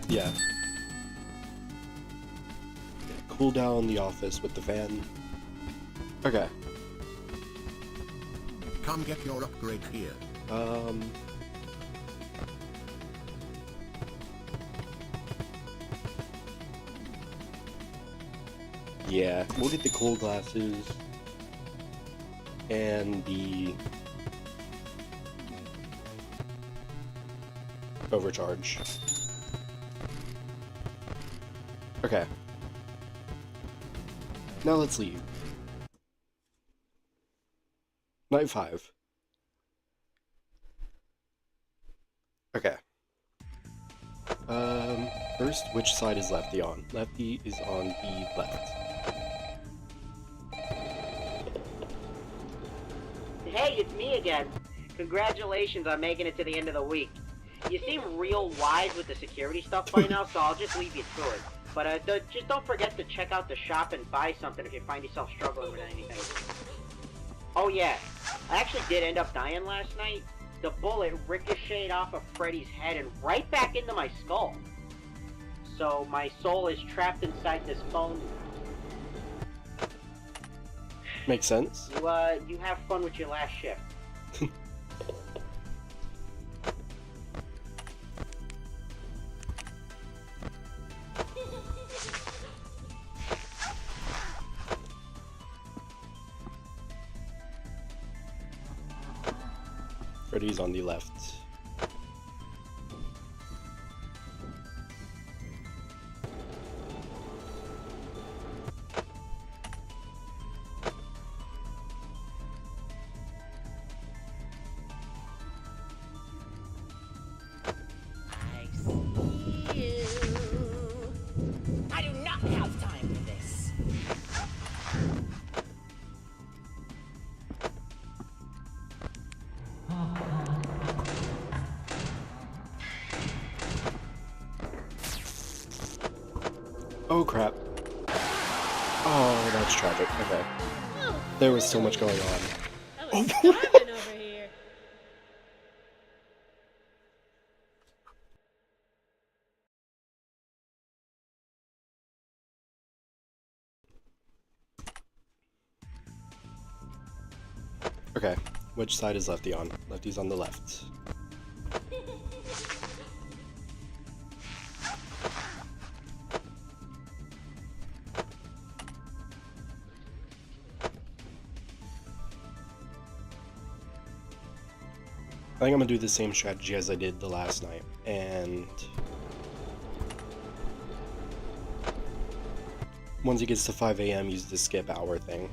Yeah. Cool down the office with the fan. Okay. Come get your upgrade here. Yeah, we'll get the cool glasses and the overcharge. Okay. Now let's leave. Night 5. Okay. First, which side is Lefty on? Lefty is on the left. Hey, it's me again. Congratulations on making it to the end of the week. You seem real wise with the security stuff by now, so I'll just leave you to it. But just don't forget to check out the shop and buy something if you find yourself struggling with anything. Oh yeah, I actually did end up dying last night. The bullet ricocheted off of Freddy's head and right back into my skull. So my soul is trapped inside this phone. Makes sense. You have fun with your last shift. Freddy's on the left. I see you. I do not have time for this. Oh crap. Oh, that's tragic. Okay. There was so much going on. I was starving over here. Okay, which side is Lefty on? Lefty's on the left. I think I'm gonna do the same strategy as I did the last night, and once it gets to 5 a.m., use the skip hour thing.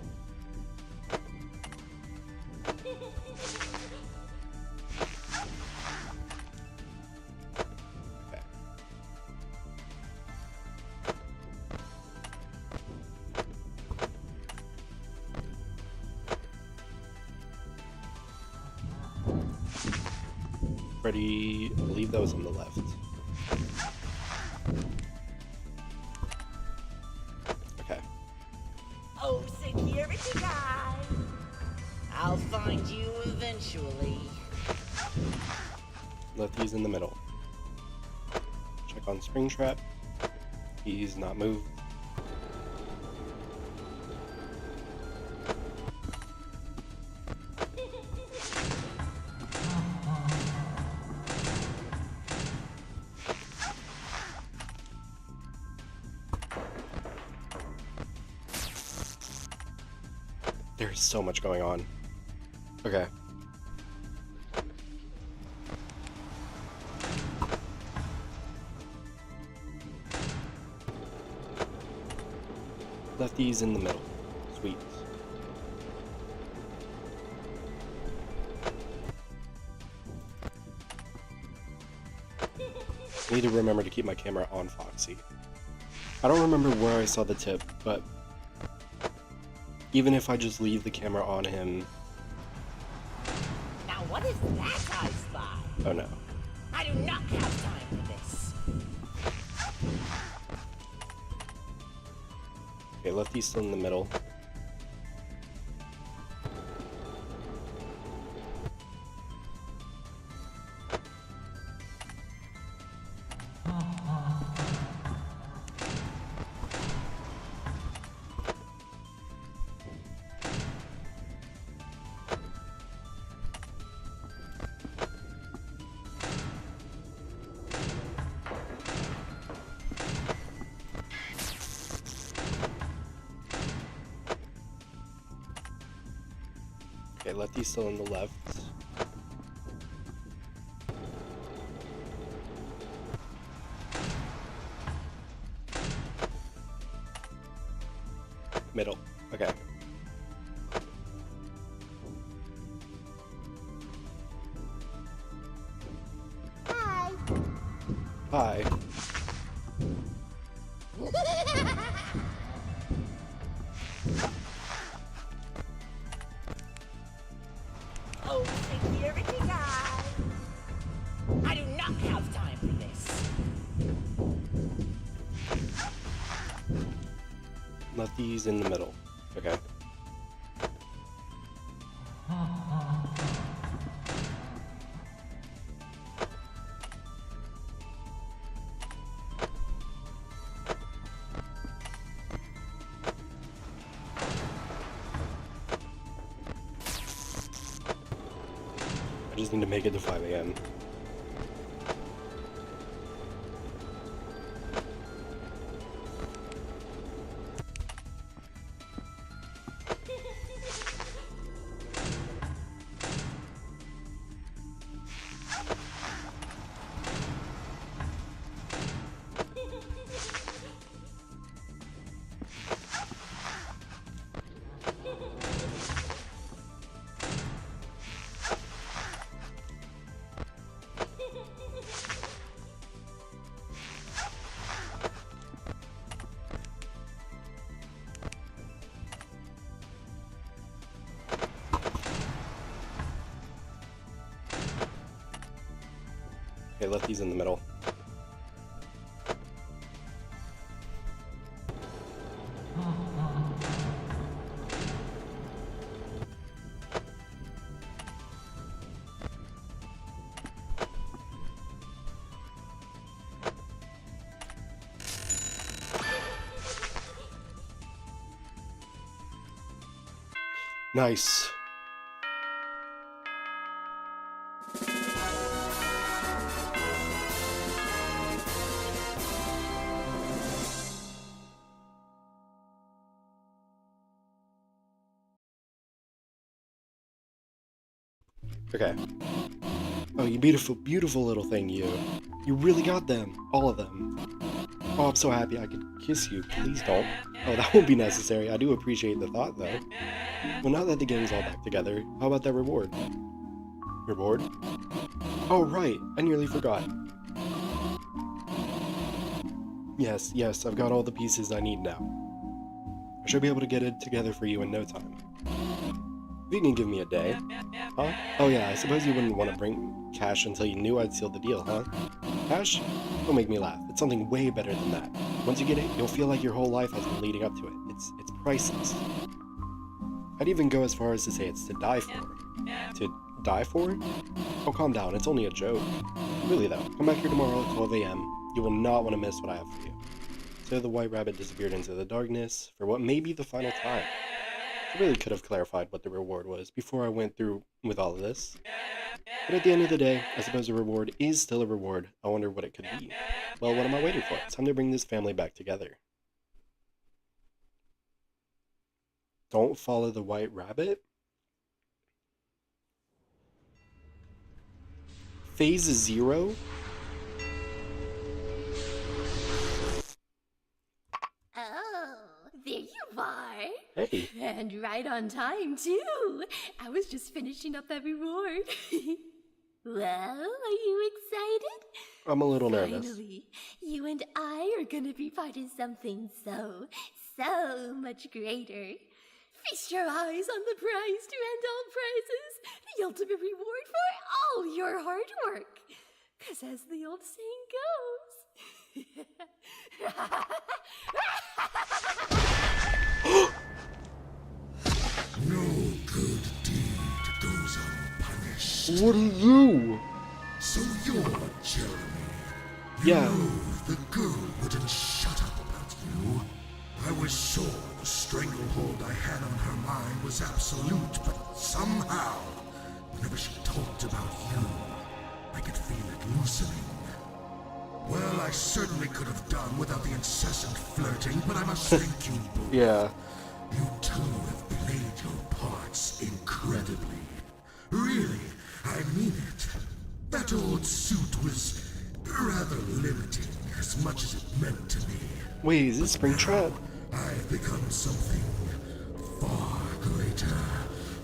Okay. Freddy, I believe that was on the left. Okay. Oh, security guy. I'll find you eventually. Lefty's in the middle. Check on Springtrap. He's not moved. There's so much going on. Okay. Lefty's in the middle. Sweet. I need to remember to keep my camera on Foxy. I don't remember where I saw the tip, but even if I just leave the camera on him... Now what is that I spy? Oh no. I do not have time for this. Okay, Lefty's still in the middle. Okay, Lefty's still on the left. Middle. Okay. Hi. Hi. Oh, security guy. I do not have time for this. Lefty's in the middle. Okay. just need to make it to 5 a.m. Okay, left these in the middle. Nice. Okay. Oh, you beautiful, beautiful little thing, you. You really got them. All of them. Oh, I'm so happy I could kiss you. Please don't. Oh, that won't be necessary. I do appreciate the thought, though. Well, now that the gang's all back together, how about that reward? Reward? Oh, right. I nearly forgot. Yes, I've got all the pieces I need now. I should be able to get it together for you in no time. If you can give me a day. Huh? Oh yeah, I suppose you wouldn't want to bring cash until you knew I'd sealed the deal, huh? Cash? Don't make me laugh. It's something way better than that. Once you get it, you'll feel like your whole life has been leading up to it. It's priceless. I'd even go as far as to say it's to die for. To die for? Oh, calm down. It's only a joke. Really though, come back here tomorrow at 12 a.m. You will not want to miss what I have for you. So the white rabbit disappeared into the darkness for what may be the final time. I really could have clarified what the reward was before I went through with all of this. But at the end of the day, I suppose a reward is still a reward. I wonder what it could be. Well, what am I waiting for? It's time to bring this family back together. Don't follow the white rabbit? Phase 0? Oh, there you are. Hey. And right on time, too. I was just finishing up that reward. Well, are you excited? I'm a little nervous. Finally, you and I are gonna be part of something so much greater. Feast your eyes on the prize to end all prizes, the ultimate reward for all your hard work. 'Cause as the old saying goes... No good deed goes unpunished. What are you? So you're Jeremy. Yeah. You know the girl wouldn't shut up about you. I was sure the stranglehold I had on her mind was absolute, but somehow, whenever she talked about you, I could feel it loosening. Well, I certainly could have done without the incessant flirting, but I must thank you both. Yeah. You two have played your parts incredibly. Really, I mean it. That old suit was rather limiting, as much as it meant to me. Wait, is this Springtrap? I've become something far greater,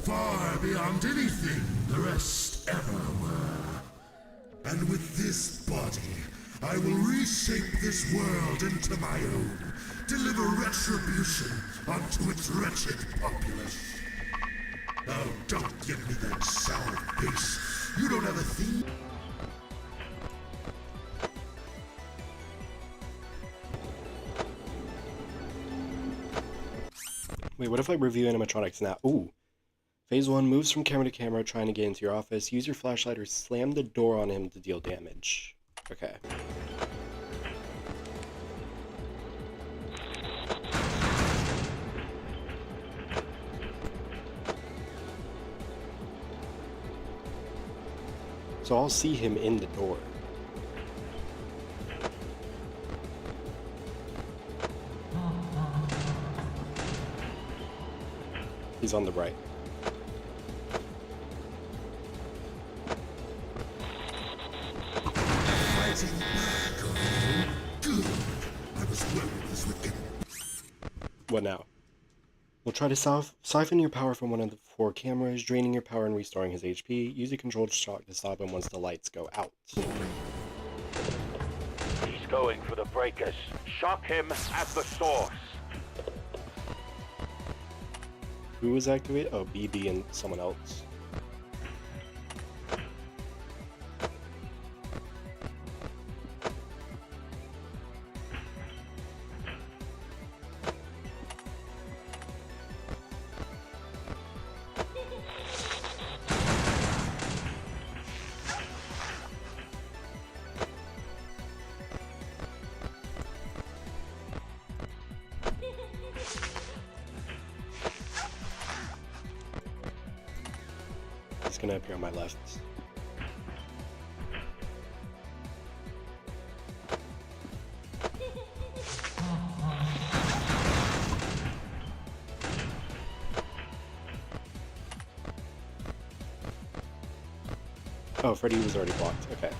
far beyond anything the rest ever were. And with this body, I will reshape this world into my own, deliver retribution onto its wretched populace. Oh, don't give me that sour face. You don't have a theme? Wait, what if I review animatronics now? Ooh. Phase 1, moves from camera to camera trying to get into your office. Use your flashlight or slam the door on him to deal damage. Okay. So I'll see him in the door. He's on the right. Fighting back, oh, good. I was worried this would get... What now? We'll try to siphon your power from one of the 4 cameras, draining your power and restoring his HP. Use a controlled shock to stop him once the lights go out. He's going for the breakers. Shock him at the source. Who was activated? Oh, BB and someone else. It's gonna appear on my left. Oh, Freddy was already blocked. Okay.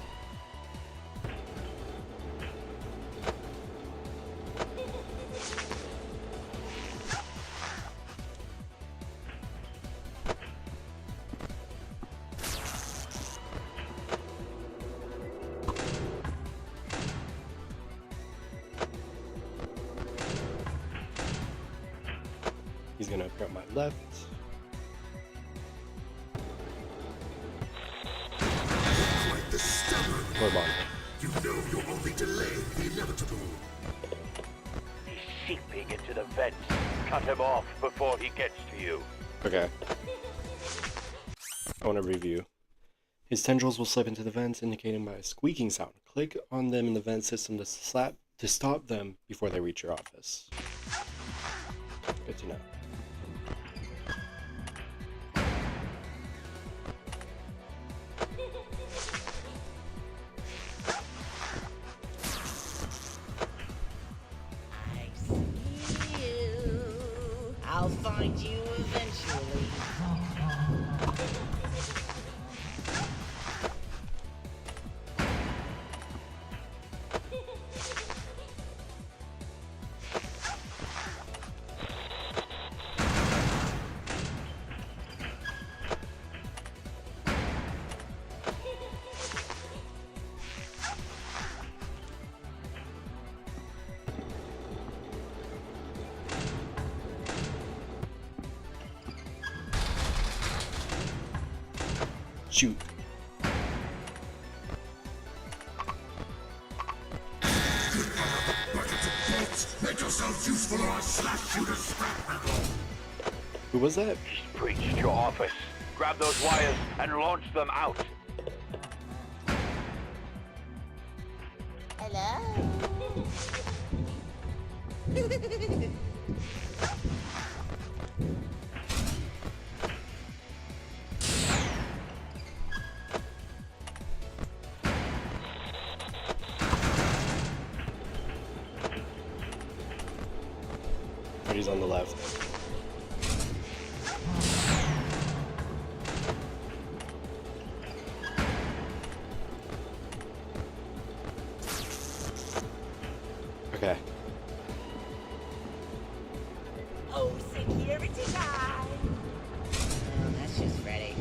He's gonna appear on my left. Quite the stubborn. Or bottom. You know you're only delaying the inevitable. He's seeping into the vents. Cut him off before he gets to you. Okay. I want to review. His tendrils will slip into the vents, indicating by a squeaking sound. Click on them in the vent system to stop them before they reach your office. Good to know. I see you. I'll find you eventually. Shoot. Make yourself useful or I slash you to scrap metal. Who was that? He's breached your office. Grab those wires and launch them out. Hello? Freddy's on the left. Okay. Oh, security guy! Oh, that's just Freddy.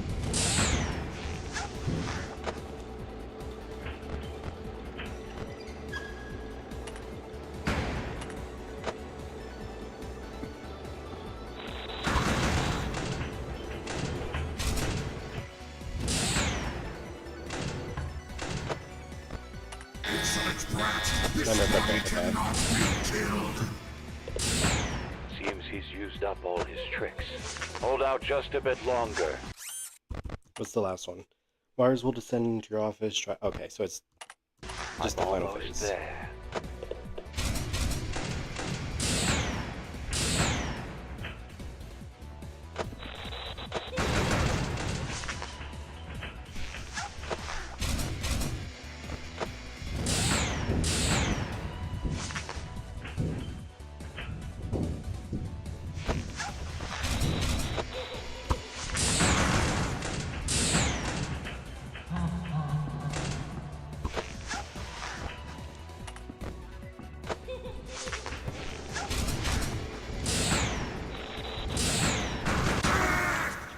Insolent brat, this No, no, body okay. cannot be killed. Seems he's used up all his tricks. Hold out just a bit longer. What's the last one? Wires will descend into your office. Okay, so it's just the I'm final almost phase. there.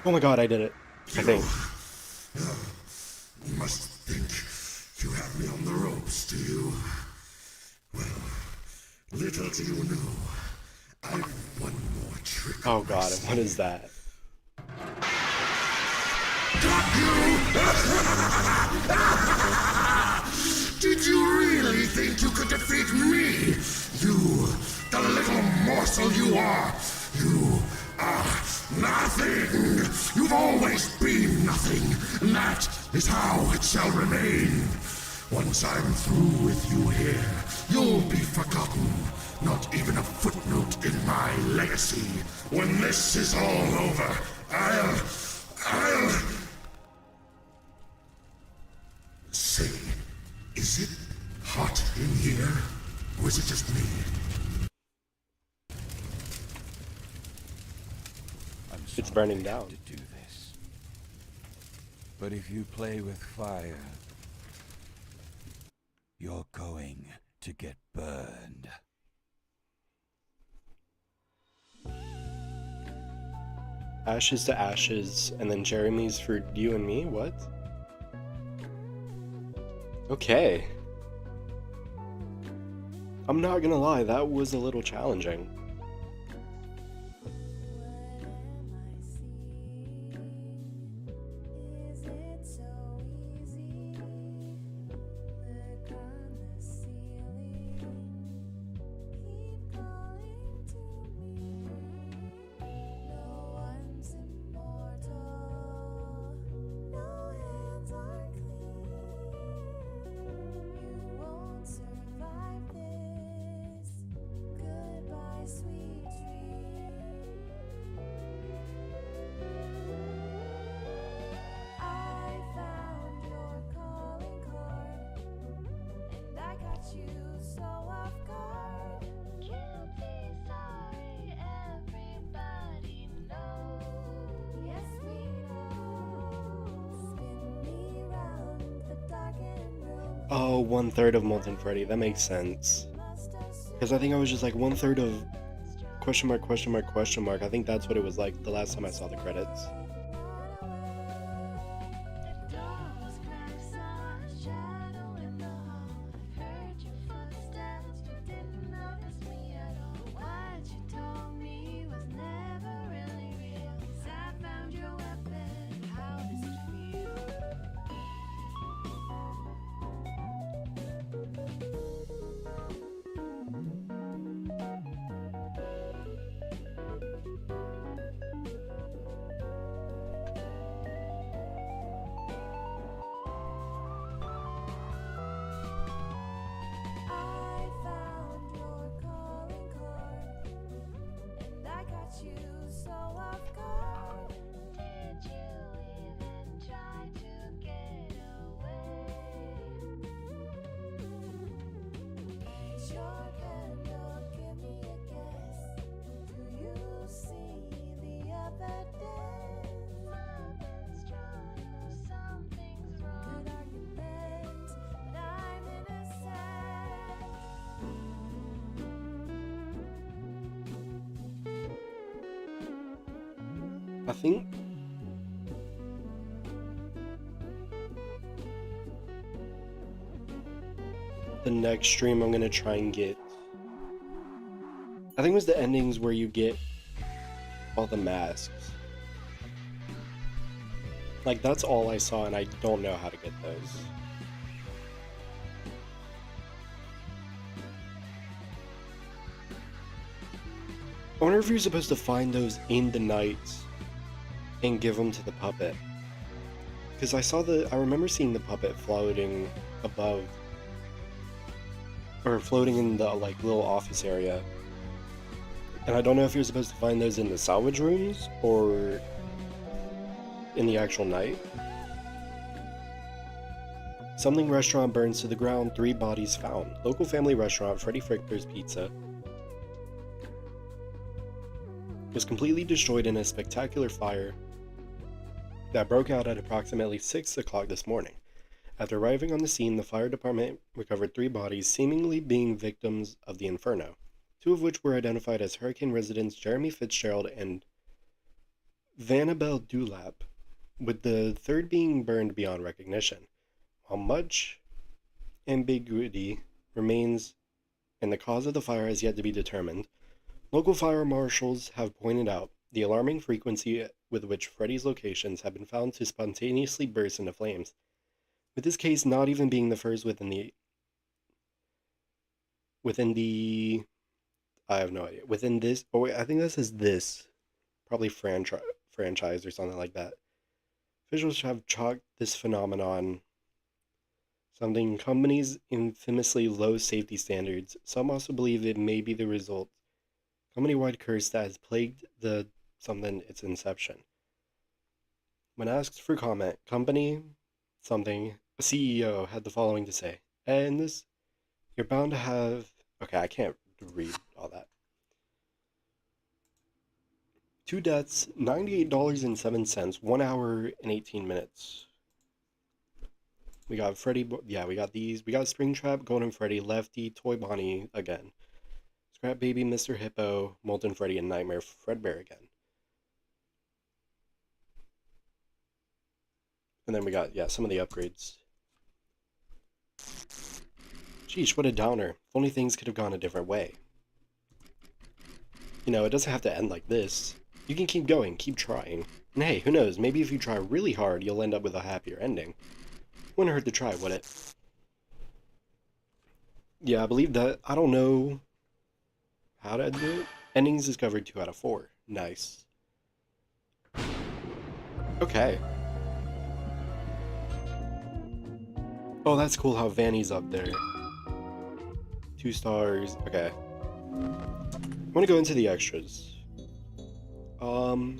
Oh my god, I did it. I think. You must think you have me on the ropes, do you? Well, little do you know, I've one more trick. Oh god, what is that? Did you really think you could defeat me? You, the little morsel you are. You are nothing. You've always been nothing, and that is how it shall remain. Once I'm through with you here, you'll be forgotten. Not even a footnote in my legacy. When this is all over, I'll... Say, is it hot in here? Or is it just me? It's burning down. To do this. But if you play with fire, you're going to get burned. Ashes to ashes, and then Jeremy's for you and me? What? Okay. I'm not gonna lie, that was a little challenging. Oh, 1/3 of Molten Freddy. That makes sense. Because I think I was just like 1/3 of question mark, question mark, question mark. I think that's what it was like the last time I saw the credits. I think the next stream I'm gonna try and get, I think it was the endings where you get all the masks. Like, that's all I saw, and I don't know how to get those. I wonder if you're supposed to find those in the night and give them to the puppet. Because I remember seeing the puppet floating above, or floating in the, like, little office area. And I don't know if you're supposed to find those in the salvage rooms, or in the actual night. Something restaurant burns to the ground, 3 bodies found. Local family restaurant, Freddy Frickbear's Pizza, was completely destroyed in a spectacular fire that broke out at approximately 6 o'clock this morning. After arriving on the scene, the fire department recovered 3 bodies, seemingly being victims of the inferno, 2 of which were identified as Hurricane residents Jeremy Fitzgerald and Vanabelle Dewlap, with the third being burned beyond recognition. While much ambiguity remains and the cause of the fire has yet to be determined, local fire marshals have pointed out the alarming frequency with which Freddy's locations have been found to spontaneously burst into flames, with this case not even being the first within the I have no idea. Within this, oh wait, I think this is this, probably franchise or something like that. Officials have chalked this phenomenon something companies' infamously low safety standards. Some also believe it may be the result company-wide curse that has plagued the something its inception. When asked for comment, company something CEO had the following to say, and this you're bound to have. Okay, I can't read all that. 2 deaths, $98.07, 1 hour and 18 minutes. We got Freddy, yeah, we got these. We got Springtrap, Golden Freddy, Lefty, Toy Bonnie again. Scrap Baby, Mr. Hippo, Molten Freddy, and Nightmare Fredbear again. And then we got, yeah, some of the upgrades. Sheesh, what a downer. If only things could have gone a different way. You know, it doesn't have to end like this. You can keep going, keep trying. And hey, who knows, maybe if you try really hard, you'll end up with a happier ending. Wouldn't hurt to try, would it? Yeah, I believe that. I don't know how to do it. Endings discovered 2 out of 4. Nice. Okay. Oh, that's cool how Vanny's up there. 2 stars. Okay. I want to go into the extras. Oh,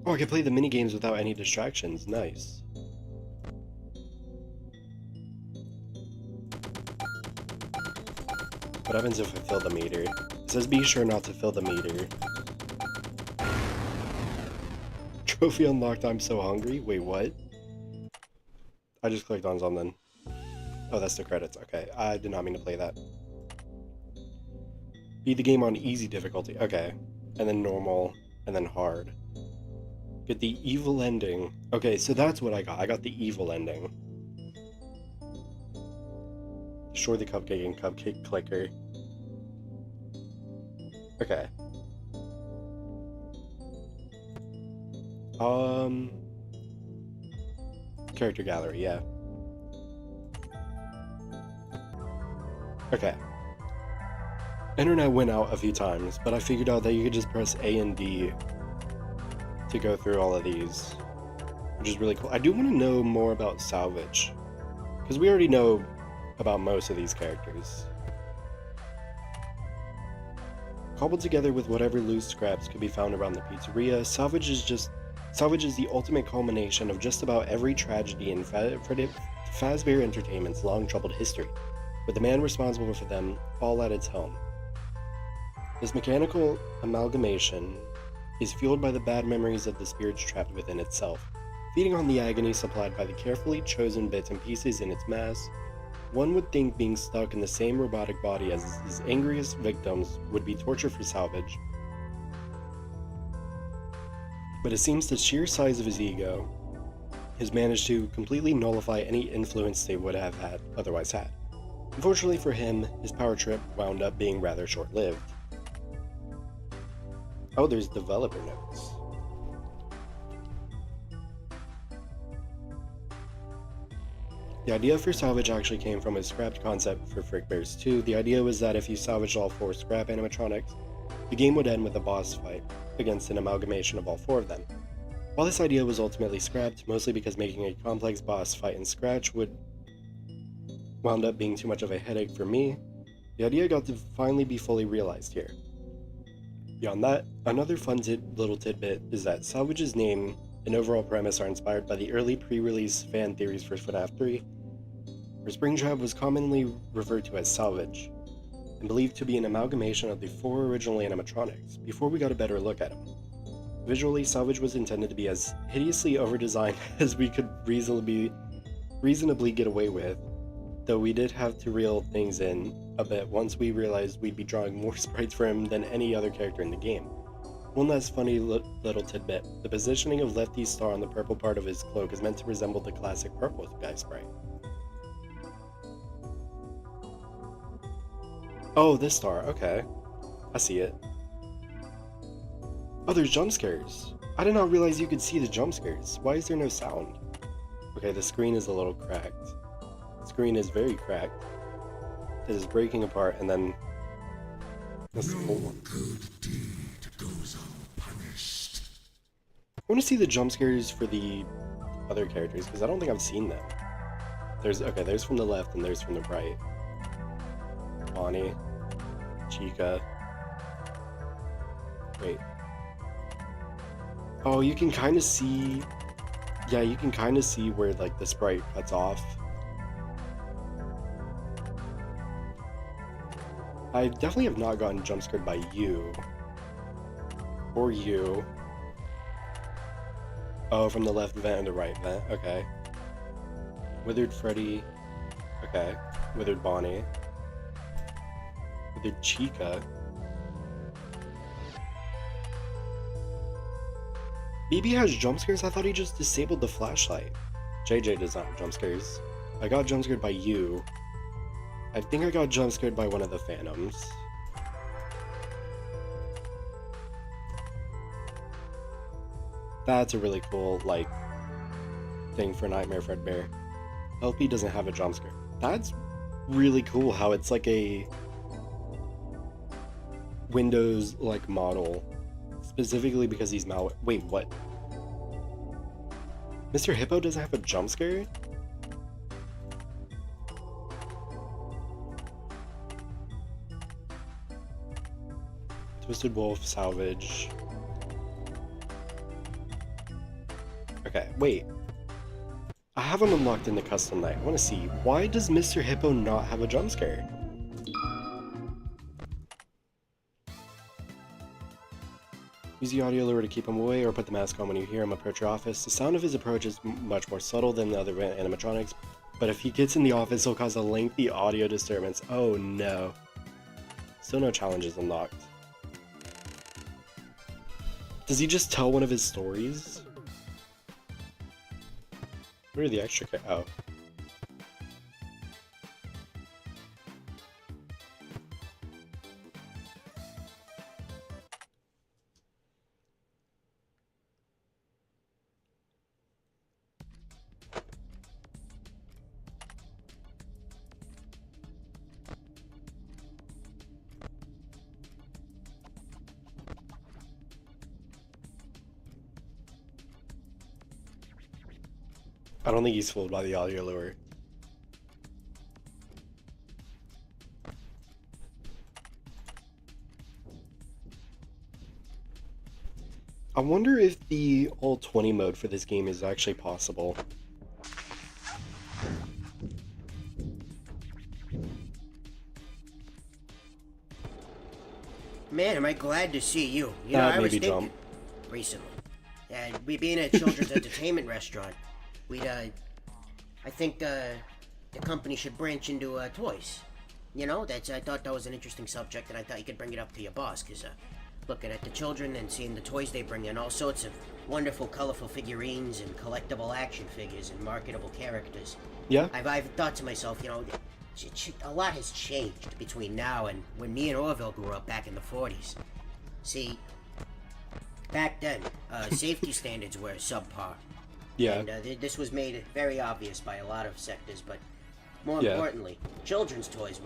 I can play the mini games without any distractions. Nice. What happens if I fill the meter? It says be sure not to fill the meter. Trophy unlocked, I'm so hungry. Wait, what? I just clicked on something. Oh, that's the credits. Okay, I did not mean to play that. Beat the game on easy difficulty. Okay. And then normal. And then hard. Get the evil ending. Okay, so that's what I got. I got the evil ending. Destroy the cupcake and cupcake clicker. Okay. Character gallery, yeah. Okay. Internet went out a few times, but I figured out that you could just press A and D to go through all of these, which is really cool. I do want to know more about Salvage, because we already know about most of these characters. Cobbled together with whatever loose scraps could be found around the pizzeria, Salvage is the ultimate culmination of just about every tragedy in Fazbear Entertainment's long troubled history, with the man responsible for them all at its helm. This mechanical amalgamation is fueled by the bad memories of the spirits trapped within itself, feeding on the agony supplied by the carefully chosen bits and pieces in its mass. One would think being stuck in the same robotic body as his angriest victims would be torture for Salvage. But it seems the sheer size of his ego has managed to completely nullify any influence they would have otherwise had. Unfortunately for him, his power trip wound up being rather short-lived. Oh, there's developer notes. The idea for Salvage actually came from a scrapped concept for Frickbears 2. The idea was that if you salvaged all 4 scrap animatronics, the game would end with a boss fight against an amalgamation of all 4 of them. While this idea was ultimately scrapped, mostly because making a complex boss fight in Scratch would wound up being too much of a headache for me, the idea got to finally be fully realized here. Beyond that, another fun little tidbit is that Salvage's name and overall premise are inspired by the early pre-release fan theories for FNAF 3, where Springtrap was commonly referred to as Salvage, and believed to be an amalgamation of the 4 original animatronics, before we got a better look at him. Visually, Salvage was intended to be as hideously over-designed as we could reasonably get away with, though we did have to reel things in a bit once we realized we'd be drawing more sprites for him than any other character in the game. One last funny little tidbit. The positioning of Lefty's star on the purple part of his cloak is meant to resemble the classic purple guy sprite. Oh, this star, okay. I see it. Oh, there's jump scares. I did not realize you could see the jump scares. Why is there no sound? Okay, the screen is a little cracked. The screen is very cracked. It is breaking apart, and then... This No good deed goes unpunished. I want to see the jump scares for the other characters, because I don't think I've seen them. There's from the left and there's from the right. Bonnie. Chica. Wait. Oh, you can kind of see... Yeah, you can kind of see where, like, the sprite cuts off. I definitely have not gotten jump scared by you. Or you. Oh, from the left vent and the right vent. Okay. Withered Freddy. Okay. Withered Bonnie. Withered Chica. BB has jump scares? I thought he just disabled the flashlight. JJ does not have jump scares. I got jump scared by you. I think I got jump scared by one of the Phantoms. That's a really cool, like, thing for Nightmare Fredbear. LP doesn't have a jump scare. That's really cool how it's like a Windows, like, model. Specifically because he's malware. Wait, what? Mr. Hippo doesn't have a jump scare? Twisted Wolf, Salvage. Okay, wait. I have him unlocked in the custom night. I want to see, why does Mr. Hippo not have a jump scare? Use the audio lure to keep him away, or put the mask on when you hear him approach your office. The sound of his approach is much more subtle than the other animatronics, but if he gets in the office, he'll cause a lengthy audio disturbance. Oh no. Still no challenges unlocked. Does he just tell one of his stories? Where are the extra oh. I don't think he's fooled by the audio lure. I wonder if the all 20 mode for this game is actually possible. Man, am I glad to see you. You know, I was thinking recently, we being a children's entertainment restaurant, I think the company should branch into toys. You know, I thought that was an interesting subject, and I thought you could bring it up to your boss, because looking at the children and seeing the toys they bring in, all sorts of wonderful, colorful figurines and collectible action figures and marketable characters. Yeah. I've thought to myself, you know, a lot has changed between now and when me and Orville grew up back in the 40s. See, back then, safety standards were subpar. Yeah. And this was made very obvious by a lot of sectors, but more importantly, children's toys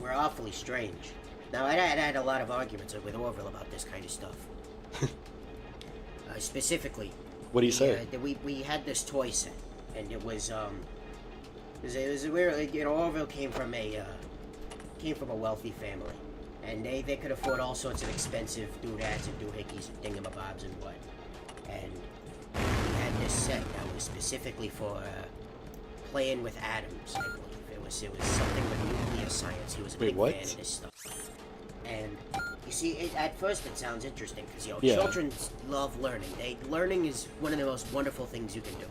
were awfully strange. Now, I had a lot of arguments with Orville about this kind of stuff. Specifically, what do you say? We had this toy set, and it was weird. You know, Orville came from a wealthy family, and they could afford all sorts of expensive doodads and doohickeys and thingamabobs and what. And we had this set that was specifically for playing with atoms, I believe. It was something with nuclear science. He was a big fan of this stuff. And you see, at first it sounds interesting because, you know, children love learning. Learning is one of the most wonderful things you can do.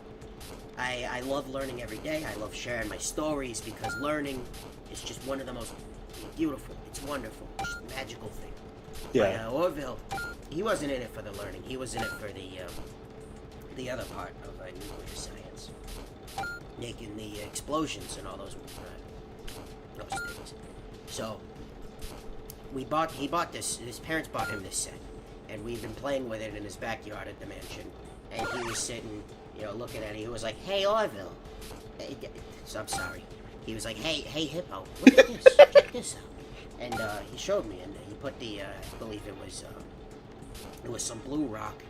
I love learning every day. I love sharing my stories because learning is just one of the most beautiful, it's wonderful, just magical thing. Yeah. But, Orville, he wasn't in it for the learning. He was in it for the other part of nuclear science, making the explosions and all those things. So he bought this. His parents bought him this set, and we've been playing with it in his backyard at the mansion. And he was sitting, looking at it. He was like, "Hey, Orville." So I'm sorry. He was like, "Hey, Hippo, look at this. Check this out." And he showed me, and he put the, I believe it was some blue rock,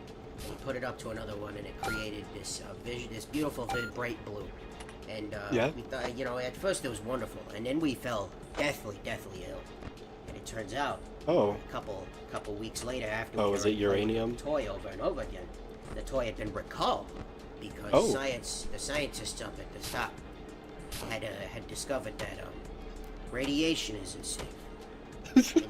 and he put it up to another one, and it created this this beautiful, bright blue. And we thought, at first it was wonderful, and then we fell deathly ill. And it turns out, a couple weeks later, after was it uranium? The toy over and over again, the toy had been recalled because the scientists up at the top had discovered that radiation isn't safe. And,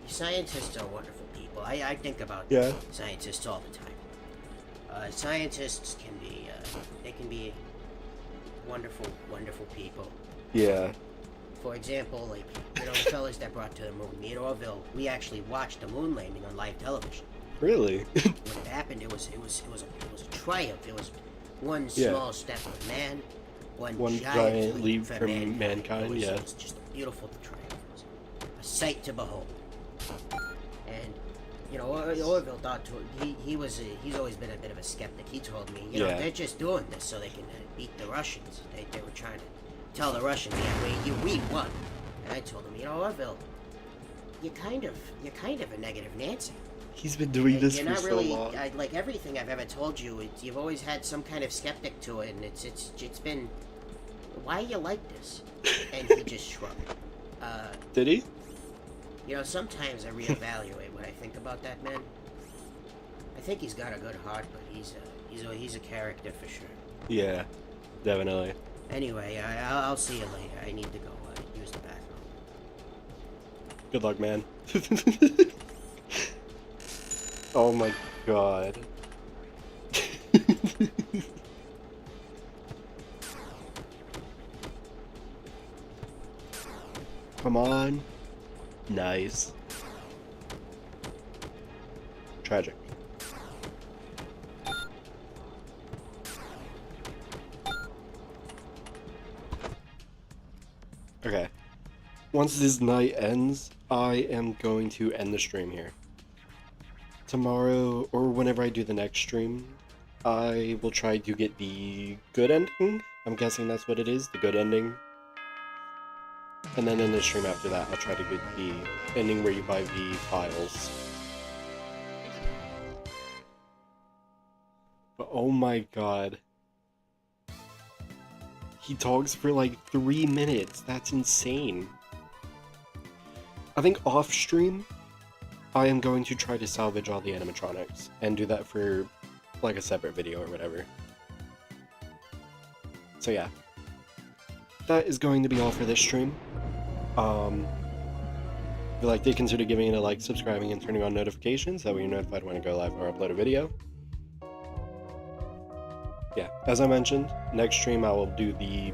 scientists are wonderful people. I think about scientists all the time. Scientists can be wonderful people. Yeah. For example, the fellas that brought to the moon, me and Orville, we actually watched the moon landing on live television. Really? When it happened, it was a triumph. It was one small step for man, one giant leap for mankind. It was just a beautiful triumph. It was a sight to behold. And Orville thought he's always been a bit of a skeptic. He told me, they're just doing this so they can beat the Russians. They were trying to tell the Russians, we won. And I told him, Orville, you're kind of a negative Nancy. He's been doing this for so long. Like everything I've ever told you, you've always had some kind of skeptic to it, and it's been, why are you like this? And he just shrugged. Did he? Sometimes I reevaluate what I think about that man. I think he's got a good heart, but he's a character for sure. Yeah, definitely. Anyway, I'll see you later. I need to go use the bathroom. Good luck, man. Oh my god. Come on. Nice. Tragic. Okay. Once this night ends, I am going to end the stream here. Tomorrow, or whenever I do the next stream, I will try to get the good ending. I'm guessing that's what it is, the good ending. And then in the stream after that, I'll try to get the ending where you buy the files. But oh my god. He talks for like 3 minutes. That's insane. I think off stream, I am going to try to salvage all the animatronics and do that for like a separate video or whatever. So yeah. That is going to be all for this stream. If you liked it, consider giving it a like, subscribing, and turning on notifications. That way you're notified when I go live or upload a video. Yeah, as I mentioned, next stream I will do the